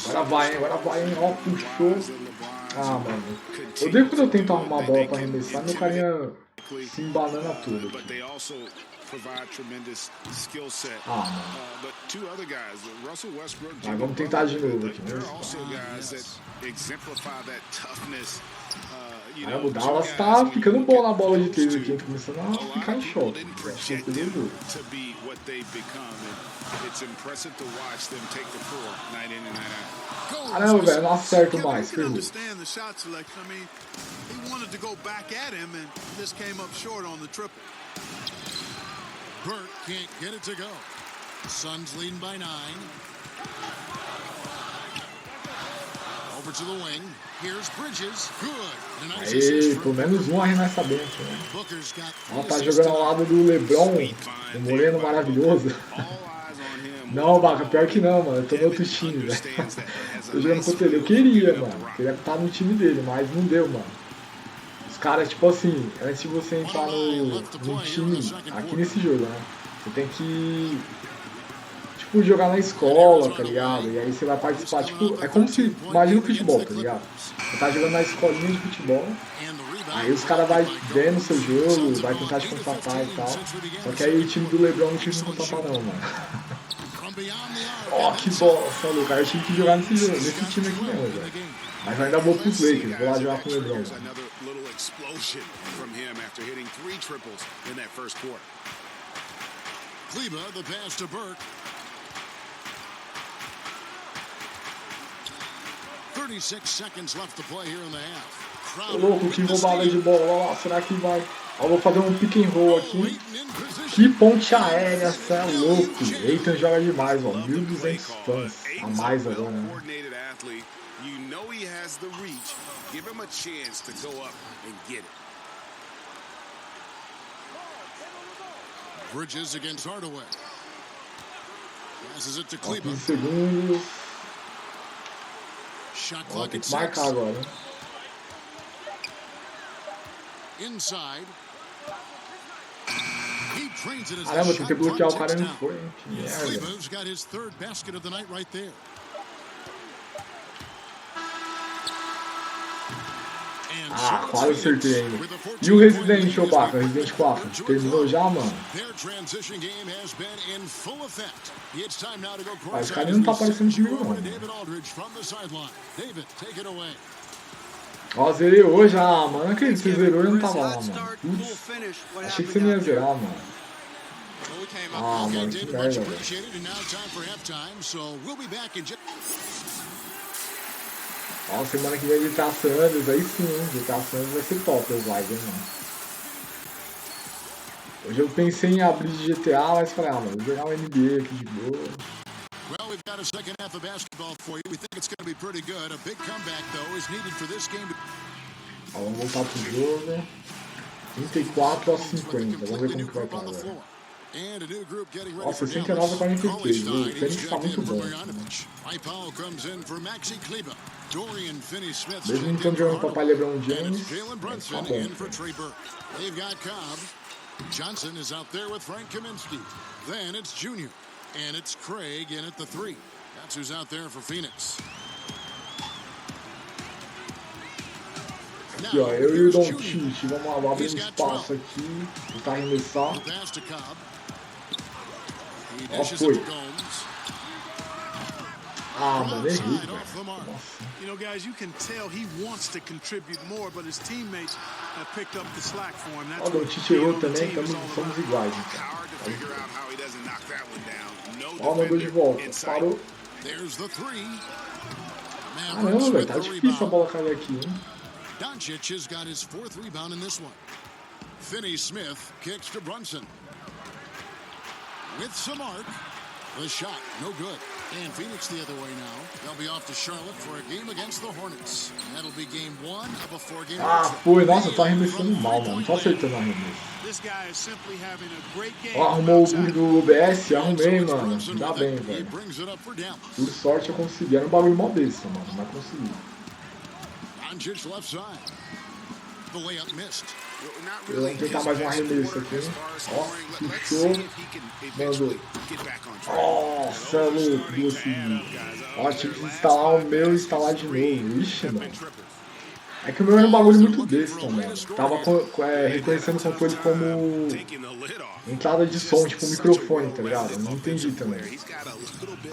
E: Agora vai, hein? Ó, puxou. Ah, mano. Eu odeio quando eu tento arrumar a bola pra arremessar, meu carinha se embanana tudo.
G: provide tremendous skill set. But two other guys, Russell Westbrook,
E: vamos tentar de novo aqui.
G: there are also guys that exemplify that toughness.
E: O Dallas tá ficando bom na bola de 3 aqui, começando a ficar em choque. Caramba, velho, não acerto mais.
P: He wanted to go back at him, and this came up short on the triple.
C: Burke can't get it to go. Suns leading by 9. Over to the wing. Here's Bridges. Good.
E: Aí, pelo menos um arremessa dentro, né? Ela tá jogando ao lado do LeBron, o moreno maravilhoso. Não, Baca, pior que não, mano. Eu tô no outro time, velho. Tô jogando contra ele. Eu queria, mano. Queria estar no time dele, mas não deu, mano. Os caras, tipo assim, antes de você entrar no time, aqui nesse jogo, né? Você tem que, tipo, jogar na escola, tá ligado? E aí você vai participar, tipo, é como se, imagina o futebol, tá ligado? Você tá jogando na escolinha de futebol, aí os caras vão vendo o seu jogo, vai tentar te contratar e tal. Só que aí o time do LeBron não quis me contratar não, mano. Ó, que bosta, louco. Aí eu tive que jogar nesse jogo, nesse time aqui mesmo, velho. Mas eu ainda vou pros Lakers, vou lá jogar com o LeBron.
C: Kleba, the pass to Burke. 36 seconds left to play here in the half.
E: Ô, louco, que roubada de bola. Olha lá, será que vai? Eu vou fazer um pick and roll aqui. Que ponte aérea, cê é louco. Eitan joga demais, ó. 1.200 fãs a mais agora, né?
C: Bridges against Hardaway. Passes it to
E: 15 segundos.
C: Shot
E: Ó,
C: clock
E: tem
C: at
E: que marcar
C: 6.
E: agora, né?
C: Inside. He trains it as
E: Caramba,
C: the
E: tentei
C: shot
E: bloquear o
C: clock
E: cara e
C: ticks
E: não
C: down.
E: foi, hein? Que merda.
C: Kleba's got his third basket of the night right there.
E: Ah, quase acertei ainda. E o Resident, ô Baca, Resident 4? Terminou já, mano? Ah, esse cara não tá aparecendo comigo, não. Ó, zerei hoje. Ah, mano, não acredito que você zerou e eu não tava lá, mano. Putz, achei que você não ia zerar, mano. Ah, mano, que merda, velho. Ó, semana que vem GTA Sanders, aí sim, hein? GTA Sanders vai ser top as lives, hein, mano. Hoje eu pensei em abrir de GTA, mas falei, ah, mano, vou jogar um NBA aqui de boa.
C: Well, we've got a second half of basketball for you. We think it's going to be pretty good. A big comeback, though, is needed for this game to...
E: Ó, vamos voltar pro jogo. 34-50, vamos ver como que vai estar agora. Ó, 69-43, o Fênix tá muito bom. Mesmo não estando jogando com o papai LeBron James, mas tá bom.
C: Johnson is out there with Frank Kaminsky. Then it's Junior. And it's Craig in at the 3. That's who's out there for Phoenix.
E: Aqui, ó, eu e o Doncic, vamos lá, vou abrir um espaço aqui, tentar arremessar. Ó, foi. Ah, mano, errei, velho.
P: You know, guys, you can tell he wants to contribute more, but his teammates have picked up the slack for him.
E: Ó, o Doncic errou também, somos iguais, então. Ó, mandou de volta, parou. Caramba, velho, tá difícil a bola cair aqui, hein?
C: Doncic has got his 4th rebound in this one. Finney-Smith kicks to Brunson. With some arc. The shot, no good. And Phoenix the other way now. They'll be off to Charlotte for a game against the Hornets. And that'll be game 1 of a 4-game
E: Ah, foi. Nossa, eu tô arremessando mal, mano. Não tô acertando a arremesso. Ó, arrumou o bug do OBS? Arrumei, mano. Ainda bem, velho. Por sorte eu consegui. Era um bagulho mó besta, mano. Mas consegui.
C: Doncic left side. The layup missed.
E: Eu vou tentar mais um arremesso aqui, hein? Ó, puxou. Mandou. Nossa, louco, deu assim. Ó, tive que instalar o meu e instalar de novo. Ixi, mano. É que o meu era um bagulho muito besta, mano. Tava reconhecendo o controle como entrada de som, tipo um microfone, tá ligado? Eu não entendi também.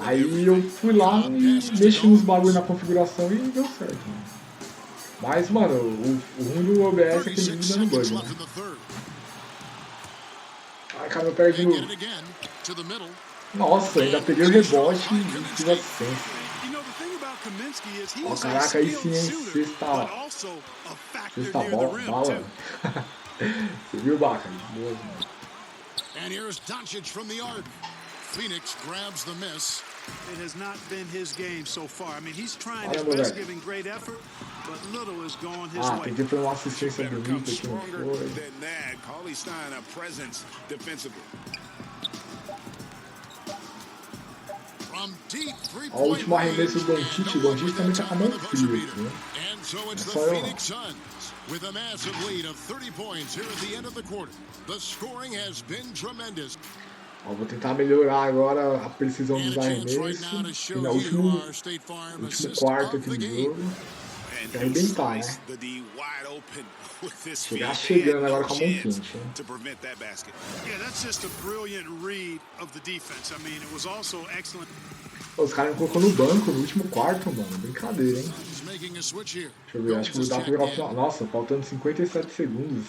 E: Aí eu fui lá e mexi nos bagulhos na configuração e deu certo, mano. Mas, mano, o ruim do OBS é que ele vive dando bug, né? Ai, cara, eu perdi no... Nossa, ainda peguei o rebote e fiz assistência. Ó, caraca, aí sim, hein? Sexta bala. Você viu, Baca? Boa, mano.
C: And here's Doncic from the arc. Phoenix grabs the miss.
P: It has not been his game so far. I mean, he's trying his best, giving great effort, but little has gone his way.
E: Tem que ter uma assistência bonita aqui, não foi? Ó, o último arremesso do Doncic. O Doncic também tá com a mão fria aqui, né? Não é só eu, não.
C: With a massive lead of 30 points here at the end of the quarter. The scoring has been tremendous.
E: Ó, vou tentar melhorar agora a precisão dos arremessos. E no último quarto aqui do jogo. E arrebentar, né? Chegar chegando agora com a mão quente. Os caras me colocou no banco no último quarto, mano. Brincadeira, hein? Deixa eu ver, acho que dá pra jogar o final. Nossa, faltando 57 segundos.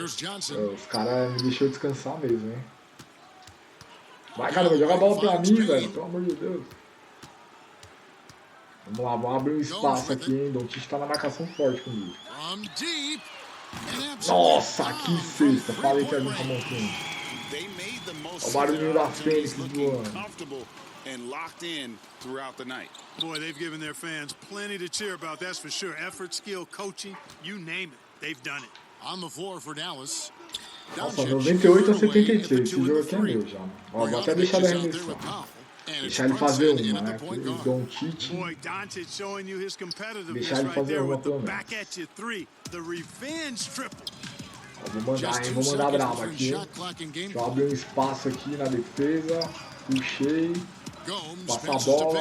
E: Os caras me deixaram descansar mesmo, hein? Vai, cara, joga a bola pra mim, velho. Pelo amor de Deus. Vamos lá, vamos abrir um espaço aqui, hein? Doncic tá na marcação forte comigo. Nossa, que cesta. Falei que ia vir com a mão quente. Olha o barulhinho da Fênix voando.
G: And locked in throughout the night.
P: Boy, they've given their fans plenty to cheer about, that's for sure. Effort, skill, coaching, you name it, they've done it.
C: On the floor for Dallas.
E: Nossa, 98 a 73, esse jogo aqui é meu já. Ó, vou até deixar ele arremessar. Deixar ele fazer uma, né? O Doncic. Deixar ele fazer uma pelo menos. Ó, vou mandar, hein? Vou mandar brava aqui, hein? Deixa eu abrir um espaço aqui na defesa. Puxei. Passa a bola.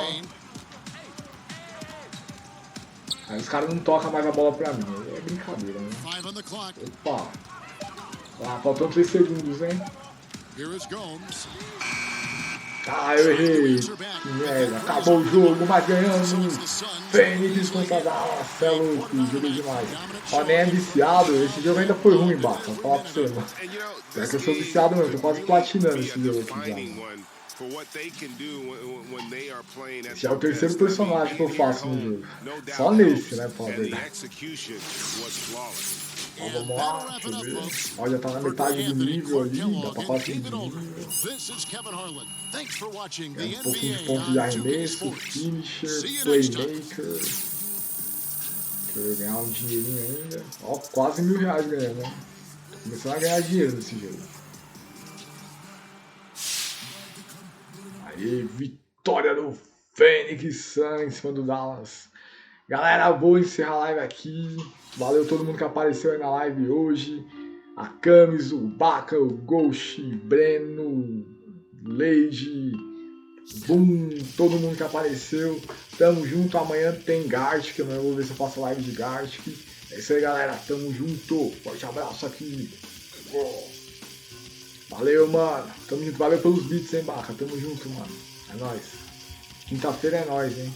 E: Aí os caras não tocam mais a bola pra mim. É brincadeira, né? Opa. Ah, faltam 3 segundos, hein? Ah, eu errei. Que merda. Acabou o jogo, mas ganhamos. Fênix contra Dallas. Cê é louco, jogo demais. Ó, nem é viciado. Esse jogo ainda foi ruim, Baca. Vou falar pra você, mano. É que eu sou viciado mesmo. Tô quase platinando esse jogo aqui já. Esse é o terceiro personagem que eu faço no jogo. Só nesse, né, foda. Ó, vamos lá, deixa eu ver. Ó, já tá na metade do nível ali, dá pra quase nível. É um pouquinho de ponto de arremesso, finisher, playmaker. Deixa eu ganhar um dinheirinho ainda. Ó, quase R$1.000 ganhando, né? Começando a ganhar dinheiro nesse jogo. Aí, vitória do Phoenix Suns em cima do Dallas. Galera, vou encerrar a live aqui. Valeu todo mundo que apareceu aí na live hoje. A Camis, o Baca, o Ghost, Breno, Leide, Boom, todo mundo que apareceu. Tamo junto, amanhã tem Gartic, amanhã eu vou ver se eu faço live de Gartic. É isso aí, galera, tamo junto. Forte abraço aqui. Valeu, mano. Tamo junto, valeu pelos beats, hein, Baca. Tamo junto, mano. É nóis. Quinta-feira é nóis, hein.